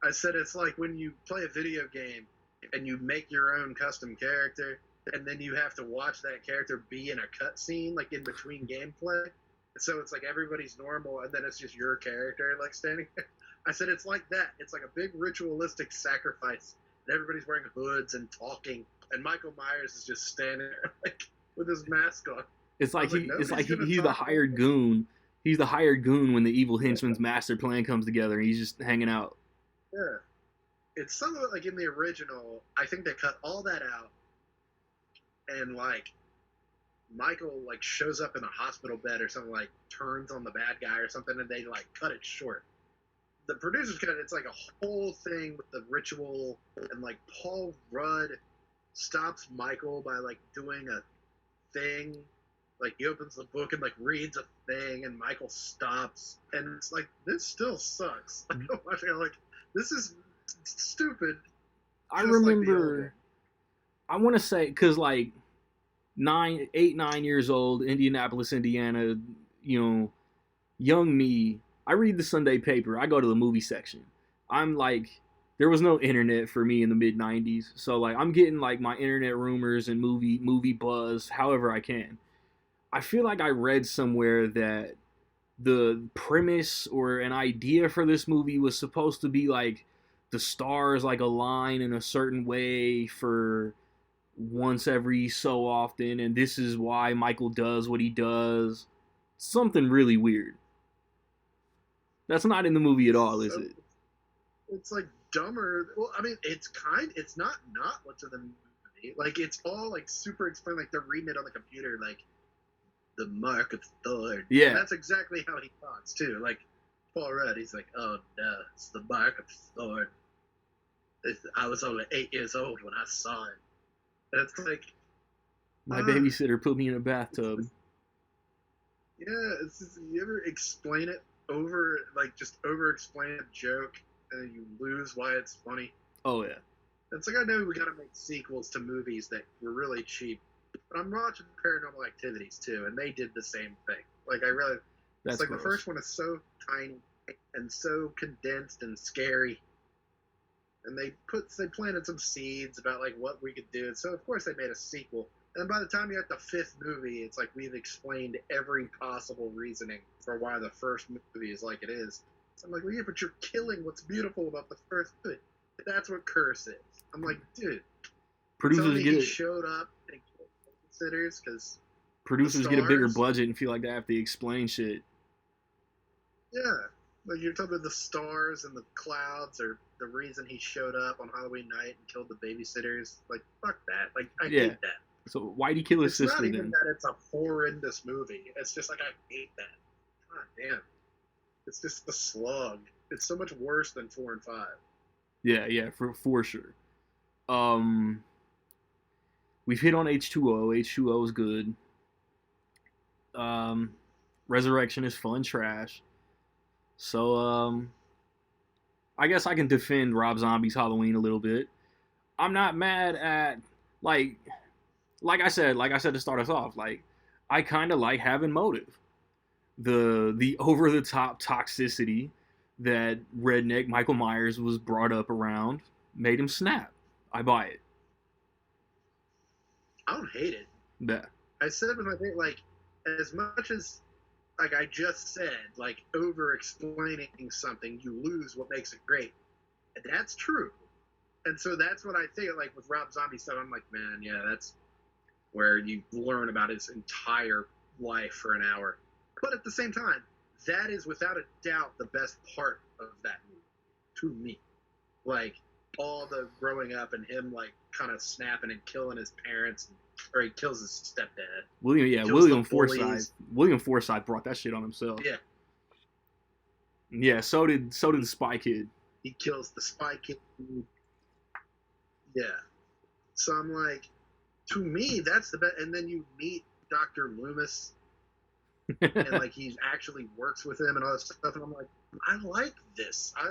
I said it's like when you play a video game and you make your own custom character, and then you have to watch that character be in a cutscene like in between gameplay. So it's like everybody's normal, and then it's just your character like standing there. I said it's like that. It's like a big ritualistic sacrifice, and everybody's wearing hoods and talking, and Michael Myers is just standing there like with his mask on.
It's like he's the hired goon. He's the hired goon when the evil henchman's master plan comes together, and he's just hanging out.
Yeah, it's some of it like in the original. I think they cut all that out, and like Michael like shows up in a hospital bed or something, like turns on the bad guy or something, and they like cut it short. The producers cut it. It's like a whole thing with the ritual, and like Paul Rudd stops Michael by like doing a thing. Like he opens the book and like reads a thing, and Michael stops, and it's like this still sucks. I'm like, this is stupid.
I remember. I want to say because like 9 years old, Indianapolis, Indiana, young me. I read the Sunday paper. I go to the movie section. I'm like, there was no internet for me in the mid 90s, so like I'm getting like my internet rumors and movie buzz however I can. I feel like I read somewhere that the premise or an idea for this movie was supposed to be like the stars like align in a certain way for once every so often, and this is why Michael does what he does. Something really weird. That's not in the movie at all, is it?
It's like dumber. Well, I mean, it's not what's in the movie. Like, it's all like super explained. Like they're reading it on the computer. Like the mark of Thor.
Yeah.
And that's exactly how he talks too. Like Paul Rudd, he's like, "Oh no, it's the mark of Thor. I was only 8 years old when I saw it." And it's like,
My babysitter put me in a bathtub.
Yeah, it's just, you ever explain it over, like just over explain a joke, and then you lose why it's funny.
Oh yeah.
It's like, I know we got to make sequels to movies that were really cheap, but I'm watching Paranormal Activities too, and they did the same thing. Like
That's
it's like
gross.
the first one is so tiny and so condensed and scary, and they planted some seeds about like what we could do, and so of course they made a sequel. And by the time you're at the 5th movie, it's like we've explained every possible reasoning for why the first movie is like it is. So I'm like, well, yeah, but you're killing what's beautiful about the first movie. That's what Curse is. I'm like, dude.
Producers
he showed up and killed babysitters because
producers get a bigger budget and feel like they have to explain shit.
Yeah, like you're talking about the stars and the clouds are the reason he showed up on Halloween night and killed the babysitters. Like, fuck that. Like, I hate that.
So why'd he kill his sister then?
It's not even that it's a horrendous movie. It's just like, I hate that. God damn. It's just a slug. It's so much worse than 4 and 5.
Yeah, for sure. We've hit on H2O. H2O is good. Resurrection is fun trash. So, I guess I can defend Rob Zombie's Halloween a little bit. I'm not mad at, like I said to start us off, like, I kind of like having motive. The over-the-top toxicity that redneck Michael Myers was brought up around made him snap. I buy it.
I don't hate it.
Yeah.
I said with my thing, like, as much as, like I just said, like, over-explaining something, you lose what makes it great. And that's true. And so that's what I think, like, with Rob Zombie stuff, I'm like, man, yeah, that's where you learn about his entire life for an hour. But at the same time, that is without a doubt the best part of that movie, to me. Like, all the growing up and him, like, kind of snapping and killing his parents, or he kills his stepdad.
William Forsythe. William Forsythe brought that shit on himself.
Yeah.
Yeah, so did the Spy Kid.
He kills the Spy Kid. Yeah. So I'm like, to me, that's the best. And then you meet Dr. Loomis, and like he actually works with him and all that stuff. And I'm like, I like this. I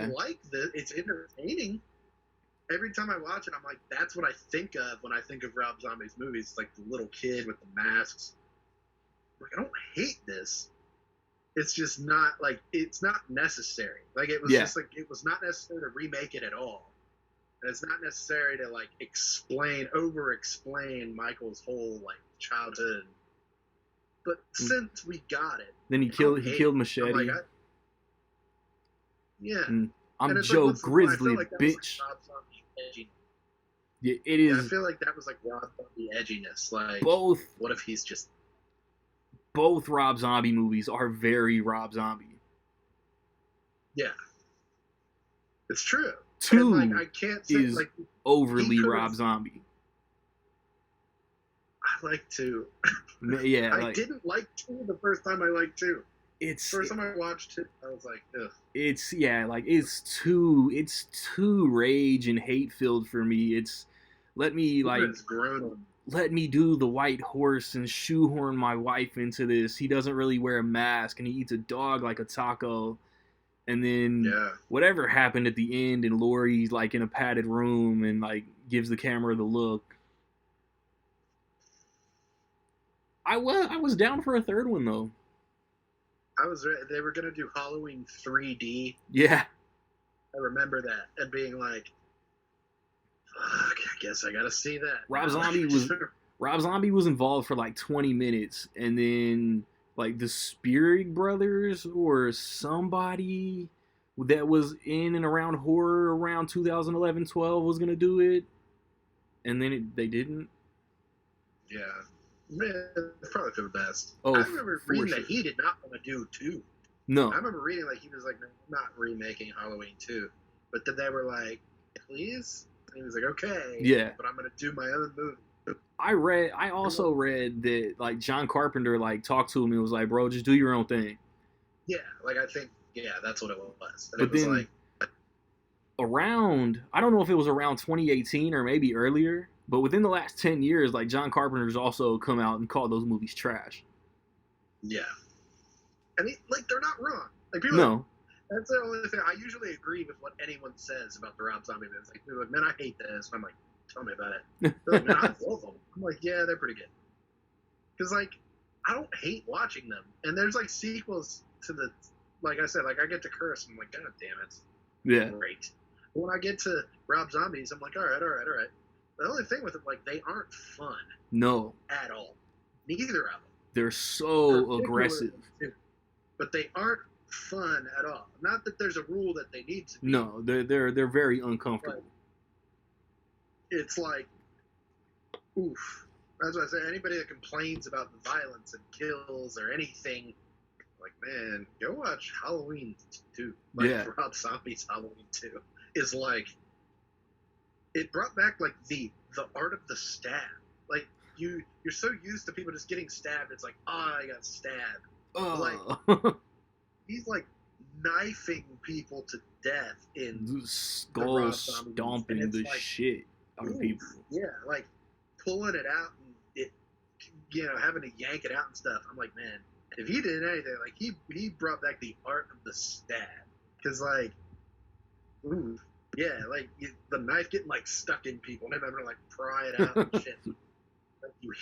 like this. It's entertaining. Every time I watch it, I'm like, that's what I think of when I think of Rob Zombie's movies. It's like the little kid with the masks. Like, I don't hate this. It's just not, like, it's not necessary. Like, it was just, like, it was not necessary to remake it at all. And it's not necessary to, like, over-explain Michael's whole, like, childhood. But since we got it.
Then he killed Machete.
I'm like,
I'm Joe Grizzly,
like
bitch.
Rob Zombie edgy.
Yeah, it is.
Yeah, I feel like that was like Rob Zombie edginess. Like,
both.
What if he's just.
Both Rob Zombie movies are very Rob Zombie.
Yeah. It's true.
2
and, like, I can't say,
is
like,
overly Rob Zombie.
I like 2.
Yeah,
I didn't like 2 the first time I liked 2.
It's
first time I watched it, I was like, ugh.
It's too rage and hate filled for me. It's let me do the white horse and shoehorn my wife into this. He doesn't really wear a mask and he eats a dog like a taco. And then whatever happened at the end and Laurie's like in a padded room and like gives the camera the look. I was down for a third one though.
They were gonna do Halloween 3D.
Yeah.
I remember that and being like, fuck, I guess I gotta see that.
Rob Zombie was involved for like 20 minutes, and then like the Spirit Brothers or somebody that was in and around horror around 2011-12 was gonna do it, and then they didn't.
Yeah. Man, it's probably for the best.
Oh,
I remember reading that he did not want to do 2.
No.
I remember reading like he was like, no, I'm not remaking Halloween 2. But then they were like, please? And he was like, okay.
Yeah.
But I'm going to do my own movie.
I also read that like John Carpenter like talked to him and was like, bro, just do your own thing.
Yeah, like I think, yeah, that's what it was. And it
But
was
then
like,
around, I don't know if it was around 2018 or maybe earlier, but within the last 10 years, like John Carpenter's also come out and called those movies trash.
yeah. I mean, like, they're not wrong. Like, people,
No,
that's the only thing. I usually agree with what anyone says about the Rob Zombie movies. Like, people are like, man, I hate this. And I'm like, tell me about it. They're like, man, I love them. I'm like, yeah, they're pretty good. Because, like, I don't hate watching them. And there's, like, sequels to the, like I said, like, I get to curse. And I'm like, God damn it.
yeah,
Great. But when I get to Rob Zombies, I'm like, all right. The only thing with it, like, they aren't fun
no,
at all. Neither of them.
they're so aggressive.
But they aren't fun at all. Not that there's a rule that they need to be.
No, they're very uncomfortable.
It's like, oof. That's why I say anybody that complains about the violence and kills or anything, like, man, go watch Halloween 2. Like,
Yeah.
Rob Zombie's Halloween 2 is like, it brought back like the art of the stab. Like, you're so used to people just getting stabbed. It's like, I got stabbed.
Oh.
He's like knifing people to death in
skull stomping the
like,
shit out of people.
Yeah, like pulling it out and it, having to yank it out and stuff. I'm like, man, if he did anything, like he brought back the art of the stab, because like, ooh, yeah, like the knife getting like stuck in people and having to like pry it out and shit. Like, you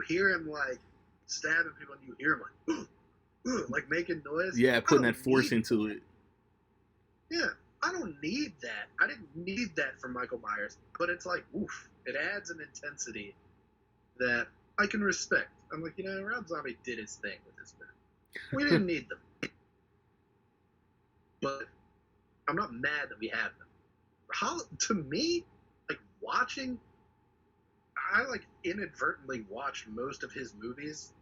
hear him like stabbing people, and you hear him like, ooh, like making noise.
Yeah, putting that force into it.
Yeah, I don't need that. I didn't need that from Michael Myers, but it's like, oof, it adds an intensity that I can respect. I'm like, Rob Zombie did his thing with this movie. We didn't need them, but I'm not mad that we have them. To me, like watching, I like inadvertently watched most of his movies.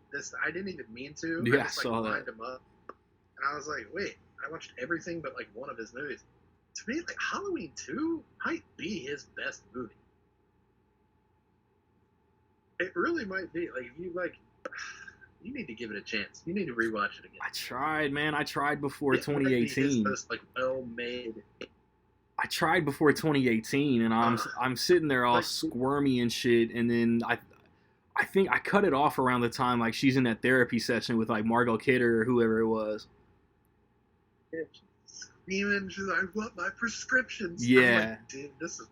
I didn't even mean to.
Yeah,
I just like lined them up, and I was like, wait, I watched everything but like one of his movies. To me, like Halloween 2 might be his best movie. It really might be. Like, if you need to give it a chance. You need to rewatch it again.
I tried, man. I tried before
It might be
2018.
his most like well-made.
I tried before 2018, and I'm sitting there all
like,
squirmy and shit, and then I think I cut it off around the time like she's in that therapy session with like Margot Kidder or whoever it was.
Screaming, she's like, I want my prescriptions.
Yeah.
I'm like, dude, this is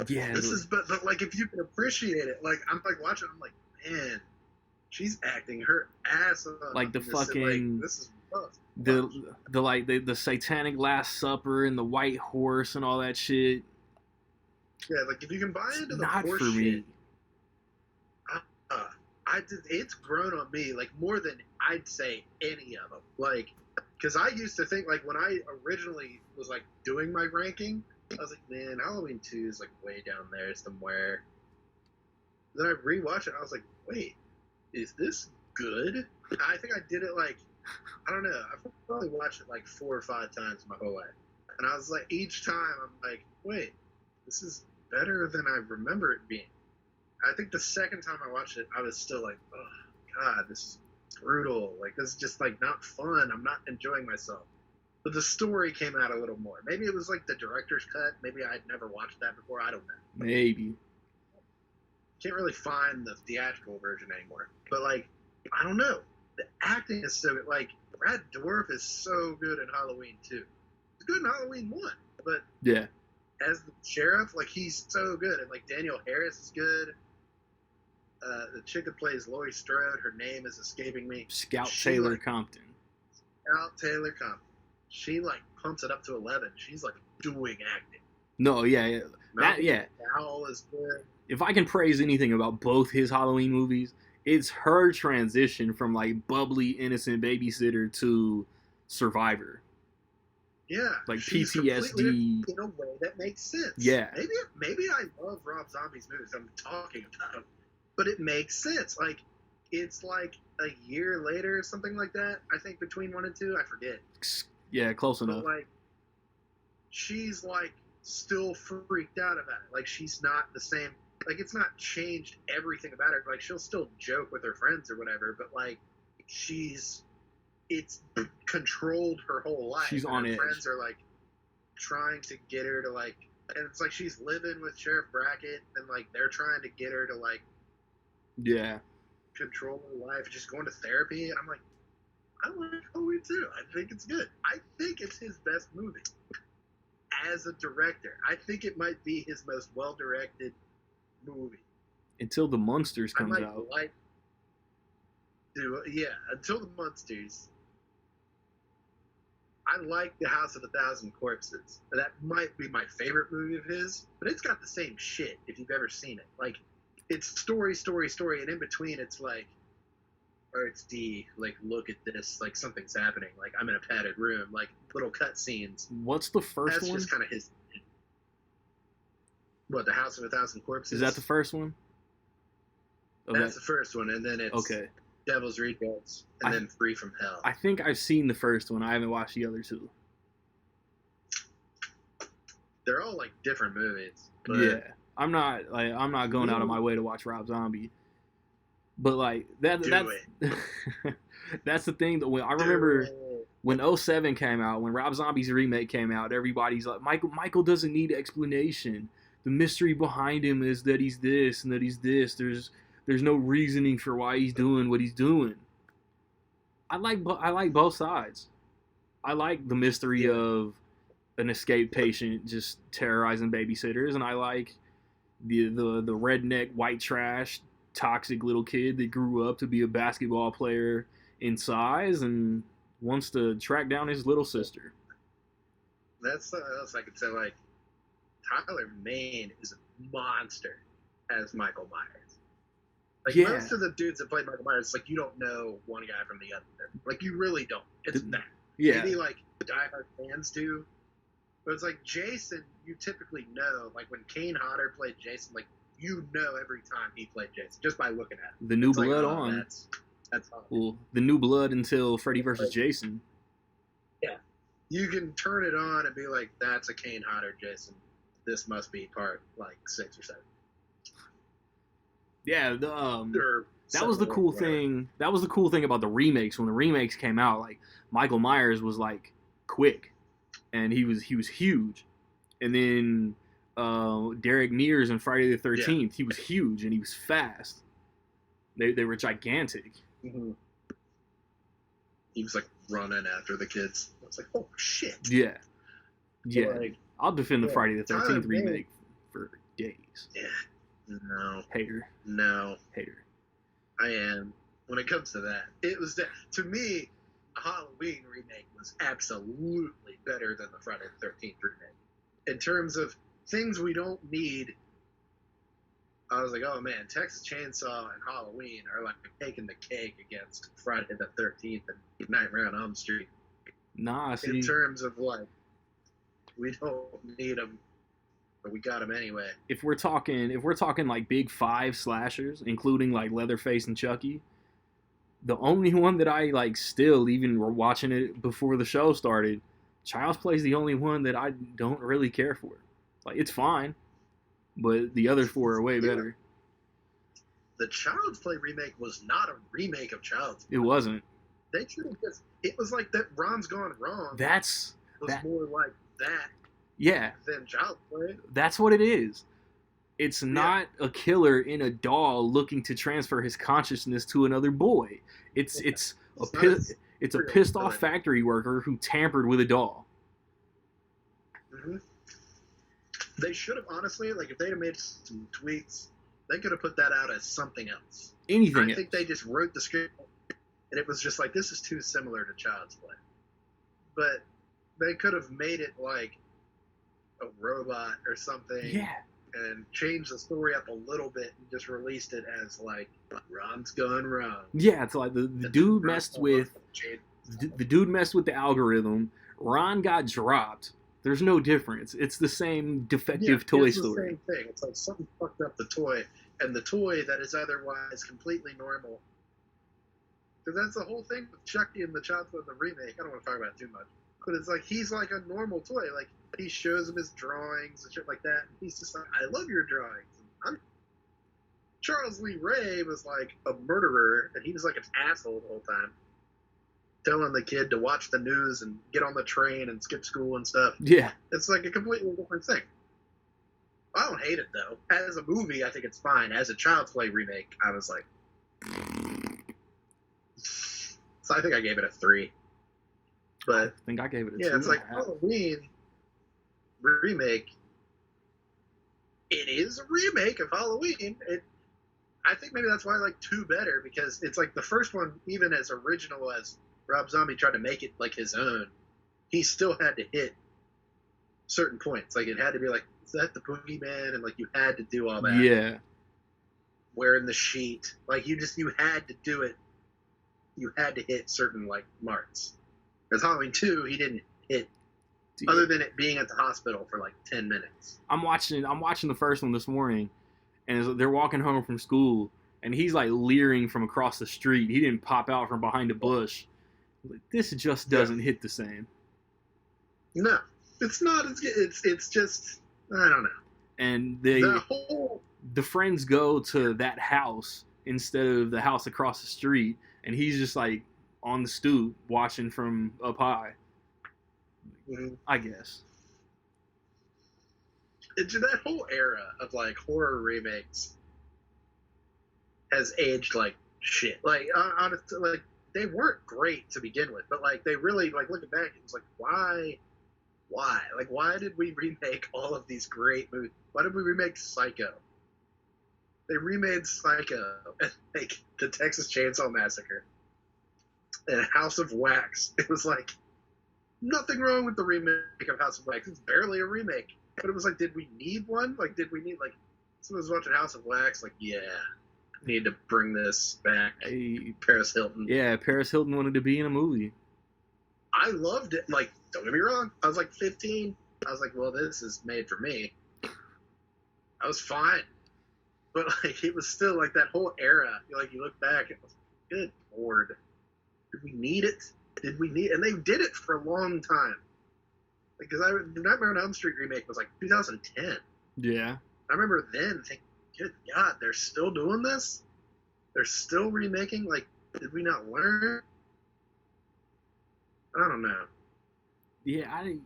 Yeah.
This is, but like if you can appreciate it, like I'm like watching, I'm like, man, she's acting her ass off.
Like the fucking,
like, this is rough.
the satanic Last Supper and the white horse and all that shit.
Yeah, like if you can buy into the
not
horse
for me.
shit, it's grown on me like more than I'd say any of them. Like, because I used to think like when I originally was like doing my ranking, I was like, man, Halloween 2 is like way down there somewhere. Then I rewatched it, and I was like, wait, is this good? I think I did it like, I don't know, I've probably watched it like 4 or 5 times my whole life. And I was like, each time I'm like, wait, this is better than I remember it being. I think the second time I watched it, I was still like, oh, God, this is brutal. Like, this is just, like, not fun. I'm not enjoying myself. But the story came out a little more. Maybe it was, like, the director's cut. Maybe I'd never watched that before. I don't know.
Maybe.
Can't really find the theatrical version anymore. But, like, I don't know. The acting is so good. Like, Brad Dourif is so good in Halloween 2. He's good in Halloween 1. But
Yeah.
as the sheriff, like, he's so good. And, like, Danielle Harris is good. The chick that plays Laurie Strode, her name is escaping me.
Scout Taylor
like,
Compton.
Scout Taylor Compton. She like pumps it up to 11. She's like doing acting.
No, yeah.
Owl is good.
If I can praise anything about both his Halloween movies, it's her transition from like bubbly, innocent babysitter to survivor.
Yeah,
like
she's
PTSD
in a way that makes sense.
Yeah,
maybe I love Rob Zombie's movies. I'm talking about them. But it makes sense. Like, it's like a year later or something like that. I think between 1 and 2. I forget.
Yeah, close enough.
But, like, she's, like, still freaked out about it. Like, she's not the same. like it's not changed everything about her. Like she'll still joke with her friends or whatever, but like it's controlled her whole life.
She's
and
on
her
edge.
friends are like trying to get her to like, and it's like she's living with Sheriff Brackett, and like they're trying to get her to like control her life, just going to therapy. And I'm like, I like Halloween too. I think it's good. I think it's his best movie as a director. I think it might be his most well-directed movie.
Until The Munsters comes out.
Until The Munsters. I like The House of a Thousand Corpses. That might be my favorite movie of his, but it's got the same shit if you've ever seen it. Like, it's story, and in between it's like, or it's like, look at this, like something's happening, like I'm in a padded room, like little cut scenes.
What's the first one?
That's just kind of his. What, The House of a Thousand Corpses?
Is that the first one?
That's the first one, and then it's Devil's Rejects, and then Free from Hell.
I think I've seen the first one. I haven't watched the other two.
They're all like different movies. But
yeah, I'm not going out of my way to watch Rob Zombie. But like that's that's the thing that when I remember when 07 came out, when Rob Zombie's remake came out, everybody's like, Michael doesn't need explanation. The mystery behind him is that he's this and that he's this. There's no reasoning for why he's doing what he's doing. I like both sides. I like the mystery of an escaped patient just terrorizing babysitters, and I like the redneck white trash toxic little kid that grew up to be a basketball player in size and wants to track down his little sister.
That's something else I could say. Like, Tyler Mane is a monster as Michael Myers. Like, most of the dudes that play Michael Myers, like, you don't know one guy from the other. Like, you really don't. It's that.
Yeah.
Maybe, like, diehard fans do. But it's like Jason, you typically know. Like, when Kane Hodder played Jason, like, you know every time he played Jason just by looking at him.
The New Blood on.
That's hard.
Well, the New Blood until Freddy vs. Jason.
Yeah. You can turn it on and be like, that's a Kane Hodder Jason. This must be part, like, 6 or 7.
Yeah, that was the cool thing. That was the cool thing about the remakes. When the remakes came out, like, Michael Myers was, like, quick. And he was huge. And then Derek Mears in Friday the 13th, he was huge and he was fast. They were gigantic.
Mm-hmm. He was like running after the kids. I was like, oh shit.
Yeah.
Like,
I'll defend the Friday the 13th remake for days.
Yeah. No.
Hater.
No.
Hater.
I am. When it comes to that, it was that, to me, the Halloween remake was absolutely better than the Friday the 13th remake. In terms of things we don't need, I was like, oh man, Texas Chainsaw and Halloween are like taking the cake against Friday the 13th and Nightmare on Elm Street.
Nah, see.
In terms of like, we don't need them, but we got them anyway.
If we're talking like big 5 slashers, including like Leatherface and Chucky, the only one that I like still, even watching it before the show started, Child's Play is the only one that I don't really care for. Like, it's fine, but the other 4 are way better.
The Child's Play remake was not a remake of Child's Play.
It wasn't.
They should have just, it was like that Ron's Gone Wrong. More like that.
Yeah.
Than Child's Play.
That's what it is. It's not a killer in a doll looking to transfer his consciousness to another boy. It's a pissed off factory worker who tampered with a doll.
Mm-hmm. They should have, honestly, like, if they'd have made some tweaks, they could have put that out as something else.
Anything
I think they just wrote the script, and it was just like, this is too similar to Child's Play. But they could have made it like a robot or something.
Yeah.
And changed the story up a little bit and just released it as like Ron's Gone Wrong.
Yeah, it's like the dude messed with the dude messed with the algorithm. Ron got dropped. There's no difference. It's the same defective toy story.
It's the same thing. It's like something fucked up the toy, and the toy that is otherwise completely normal. Because that's the whole thing with Chucky and the Child's Play, the remake. I don't want to talk about it too much, but it's like he's like a normal toy. Like, he shows him his drawings and shit like that. And he's just like, I love your drawings. Charles Lee Ray was like a murderer, and he was like an asshole the whole time, telling the kid to watch the news and get on the train and skip school and stuff.
Yeah.
It's like a completely different thing. I don't hate it though. As a movie, I think it's fine. As a Child's Play remake, I was like, so I think I gave it a 3. But
I think I gave it a 2.
yeah, it's like Halloween remake. It is a remake of Halloween. I think maybe that's why I like 2 better, because it's like the first one, even as original as Rob Zombie tried to make it like his own, he still had to hit certain points. Like it had to be like, is that the boogeyman? And like you had to do all that.
Yeah.
Wearing the sheet. Like you had to do it. You had to hit certain like marks. Because Halloween 2, he didn't hit, other than it being at the hospital for like 10 minutes.
I'm watching the first one this morning, and they're walking home from school, and he's like leering from across the street. He didn't pop out from behind a bush. This just doesn't hit the same.
No, it's not. It's just, I don't know.
And the friends go to that house instead of the house across the street, and he's just like on the stoop watching from up high.
Mm-hmm.
I guess.
That whole era of like horror remakes has aged like shit. Like honestly, like they weren't great to begin with, but like they really, like looking back, it was like why? Like why did we remake all of these great movies? Why did we remake Psycho? They remade Psycho and like the Texas Chainsaw Massacre and House of Wax. It was like nothing wrong with the remake of House of Wax. It's barely a remake. But it was like, did we need one? Like, did we need, like, someone was watching House of Wax, like, yeah, need to bring this back.
Hey,
Paris Hilton.
Yeah, Paris Hilton wanted to be in a movie.
I loved it. Like, don't get me wrong. I was like 15. I was like, well, this is made for me. I was fine. But, like, it was still, like, that whole era. Like, you look back, it was, good Lord. Did we need it? And they did it for a long time. Because the Nightmare on Elm Street remake was like 2010.
Yeah.
I remember then thinking, good God, they're still doing this? They're still remaking? Like, did we not learn? I don't know.
Yeah, I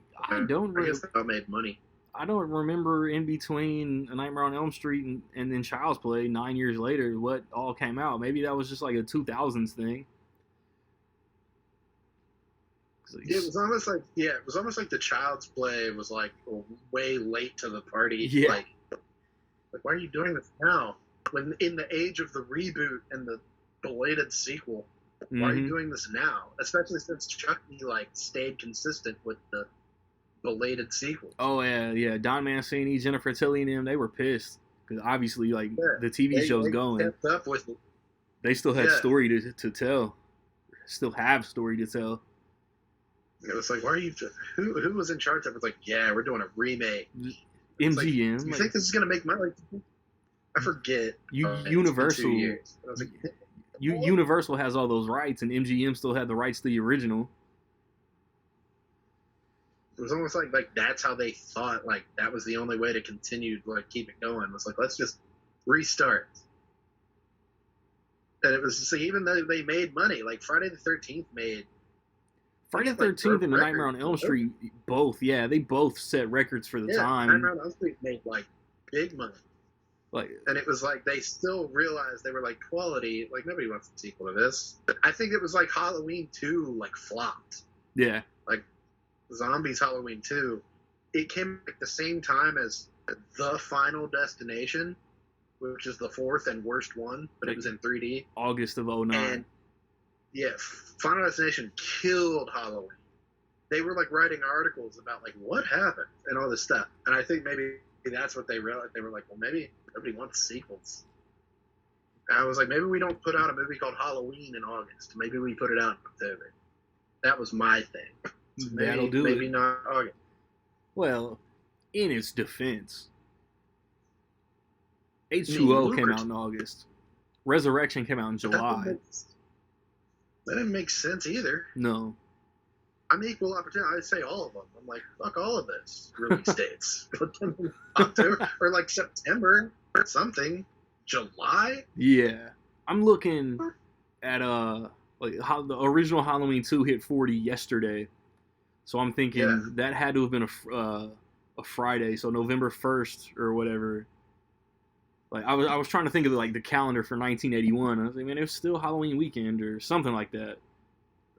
don't really.
I guess they all made money.
I don't remember in between A Nightmare on Elm Street and then Child's Play 9 years later what all came out. Maybe that was just like a 2000s thing.
It was almost like the Child's Play was like way late to the party.
Yeah.
Like why are you doing this now? When in the age of the reboot and the belated sequel, why are you doing this now? Especially since Chucky like stayed consistent with the belated sequel.
Oh yeah. Don Mancini, Jennifer Tilly, and them, they were pissed because obviously like the TV show's going.
Kept up with it.
They still had story to tell. Still have story to tell.
It was like, why are you? Who was in charge of it? It's like, yeah, we're doing a remake.
MGM.
Like, you think this is gonna make money? Like, I forget.
Universal.
Years. I was like,
Universal has all those rights, and MGM still had the rights to the original.
It was almost like that's how they thought. Like that was the only way to continue, like keep it going. It was like, let's just restart. And it was just like, even though they made money, like Friday the 13th made.
Friday the 13th and The Nightmare on Elm Street, they both set records for the time.
Nightmare on Elm Street made like big money. And it was like they still realized they were like quality. Like nobody wants a sequel to this. I think it was like Halloween 2 like flopped.
Yeah.
Like Zombies Halloween 2, it came at the same time as The Final Destination, which is the fourth and worst one, but it was in 3D.
August of 2009.
And yeah, Final Destination killed Halloween. They were like writing articles about like what happened and all this stuff. And I think maybe that's what they realized. They were like, well, maybe nobody wants sequels. And I was like, maybe we don't put out a movie called Halloween in August. Maybe we put it out in October. That was my thing. So
That'll do it.
Maybe not August.
Well, in its defense, H2O came out in August. Resurrection came out in July.
That didn't make sense either.
No.
I'm equal opportunity. I'd say all of them. I'm like, fuck all of this release dates. Put them in October or like September or something. July?
Yeah, I'm looking at like how the original Halloween 2 hit 40 yesterday, so I'm
Yeah.
thinking that had to have been a Friday, so November 1st or whatever. Like I was trying to think of like the calendar for 1981. I was like, man, it was still Halloween weekend or something like that,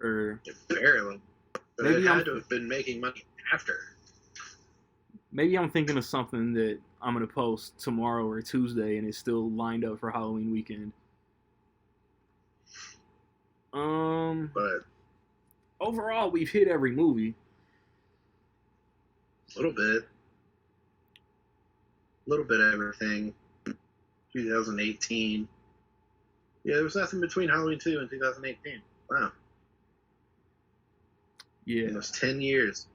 or
Barely. But it
maybe
had to have been making money after.
maybe I'm thinking of something that I'm gonna post tomorrow or Tuesday, and it's still lined up for Halloween weekend.
But
Overall, we've hit every movie.
a little bit. A little bit of everything. 2018. Yeah, there was nothing between Halloween 2 and 2018. Wow.
Yeah.
Almost 10 years.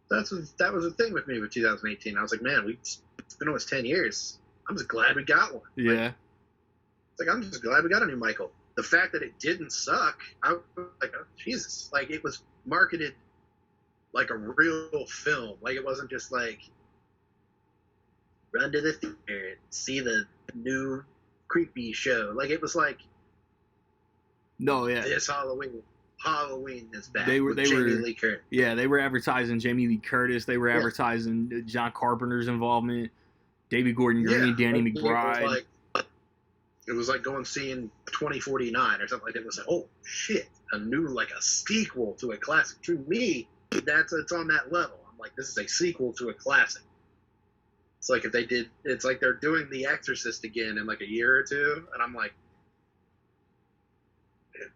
That was the thing with me with 2018. I was like, man, it's been almost 10 years. I'm just glad we got one.
Yeah.
I'm just glad we got a new Michael. The fact that it didn't suck, I was like, oh, Jesus. Like, it was marketed like a real film. Like, it wasn't just like, run to the theater, see the new creepy show. Like, it was like,
no, yeah,
this Halloween is back.
They were
Jamie Lee Curtis.
Yeah, they were advertising Jamie Lee Curtis. They were advertising John Carpenter's involvement, David Gordon Green, Danny McBride.
It was like going seeing 2049 or something like that. It was like, oh shit, a new, like a sequel to a classic. To me, it's on that level. I'm like, this is a sequel to a classic. It's like if they did, it's like they're doing The Exorcist again in like a year or two, and I'm like,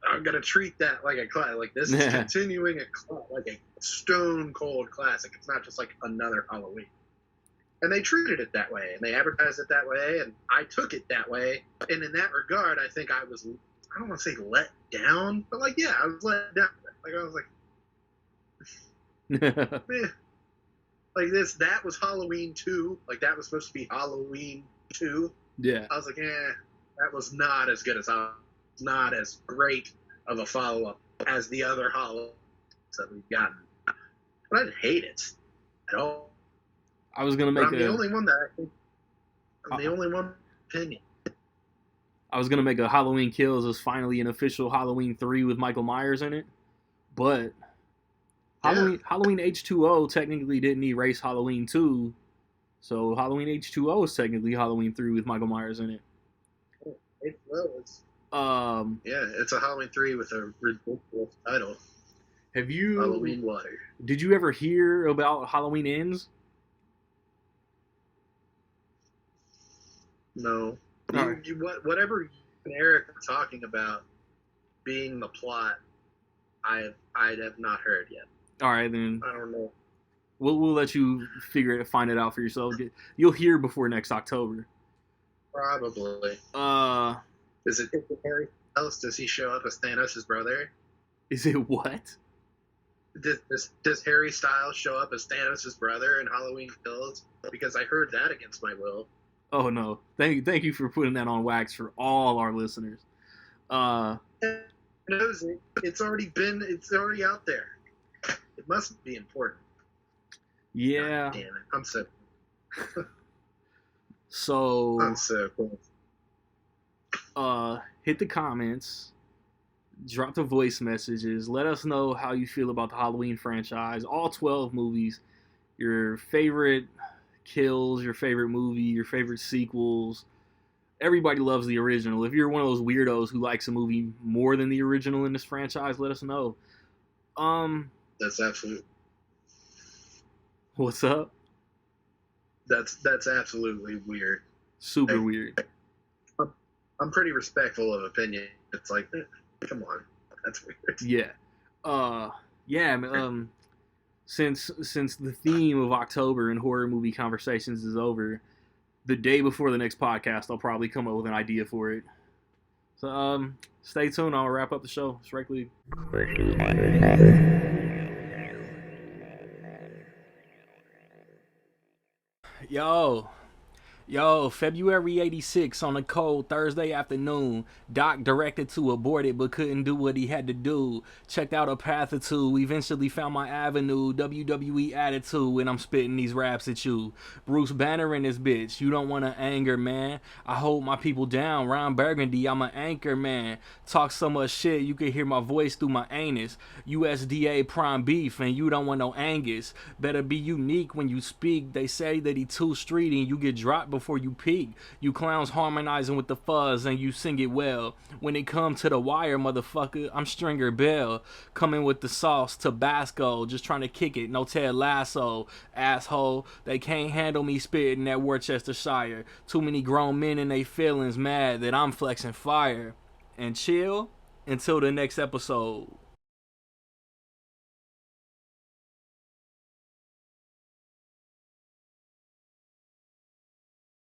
I'm gonna treat that like a classic. Like, this is continuing like a stone cold classic. It's not just like another Halloween. And they treated it that way, and they advertised it that way, and I took it that way. And in that regard, I think I don't want to say let down, but like, yeah, I was let down. Like, I was like, man. Like, that was Halloween 2. Like, that was supposed to be Halloween 2.
Yeah.
I was like, that was not as good as not as great of a follow-up as the other Halloweens that we've gotten. But I didn't hate it at all.
I was gonna make
the only one that I think I'm the only one opinion.
I was gonna make a Halloween Kills as finally an official Halloween 3 with Michael Myers in it, but Halloween H2O technically didn't erase Halloween 2, so Halloween H2O is technically Halloween 3 with Michael Myers in it.
H2O is. It's a Halloween 3 with a ridiculous title. Halloween Water.
Did you ever hear about Halloween Ends?
No. Whatever you and Eric are talking about being the plot, I have not heard yet.
All right, then.
I don't know.
We'll let you find it out for yourself. You'll hear before next October.
Probably. Is it Harry Styles? Does he show up as Thanos' brother?
Is it what?
Does Harry Styles show up as Thanos' brother in Halloween Kills? Because I heard that against my will.
Oh no! Thank you for putting that on wax for all our listeners.
Knows it. It's already out there. It must be important.
Yeah.
God damn it! I'm so.
So.
I'm so cool.
Hit the comments. Drop the voice messages. Let us know how you feel about the Halloween franchise. All 12 movies. Your favorite kills, your favorite movie, your favorite sequels. Everybody loves the original. If you're one of those weirdos who likes a movie more than the original in this franchise, let us know.
That's absolute.
What's up?
That's absolutely weird.
Super weird.
I'm pretty respectful of opinion. It's like, come on, that's weird.
Yeah. Since the theme of October and horror movie conversations is over, the day before the next podcast, I'll probably come up with an idea for it. So, stay tuned. I'll wrap up the show. Strike League. Yo, Yo, February 86 on a cold Thursday afternoon. Doc directed to abort it but couldn't do what he had to do. Checked out a path or two, eventually found my avenue. WWE attitude, and I'm spitting these raps at you. Bruce Banner in this bitch, you don't wanna anger, man. I hold my people down, Ron Burgundy, I'm an anchor, man. Talk so much shit, you can hear my voice through my anus. USDA prime beef, and you don't want no Angus. Better be unique when you speak. They say that he too streety and you get dropped before you peak. You clowns harmonizing with the fuzz and you sing it well. When it come to the wire, motherfucker, I'm Stringer Bell. Coming with the sauce, Tabasco, just trying to kick it, no Ted Lasso. Asshole, they can't handle me spitting that Worcestershire. Too many grown men in they feelings mad that I'm flexing fire. And chill until the next episode.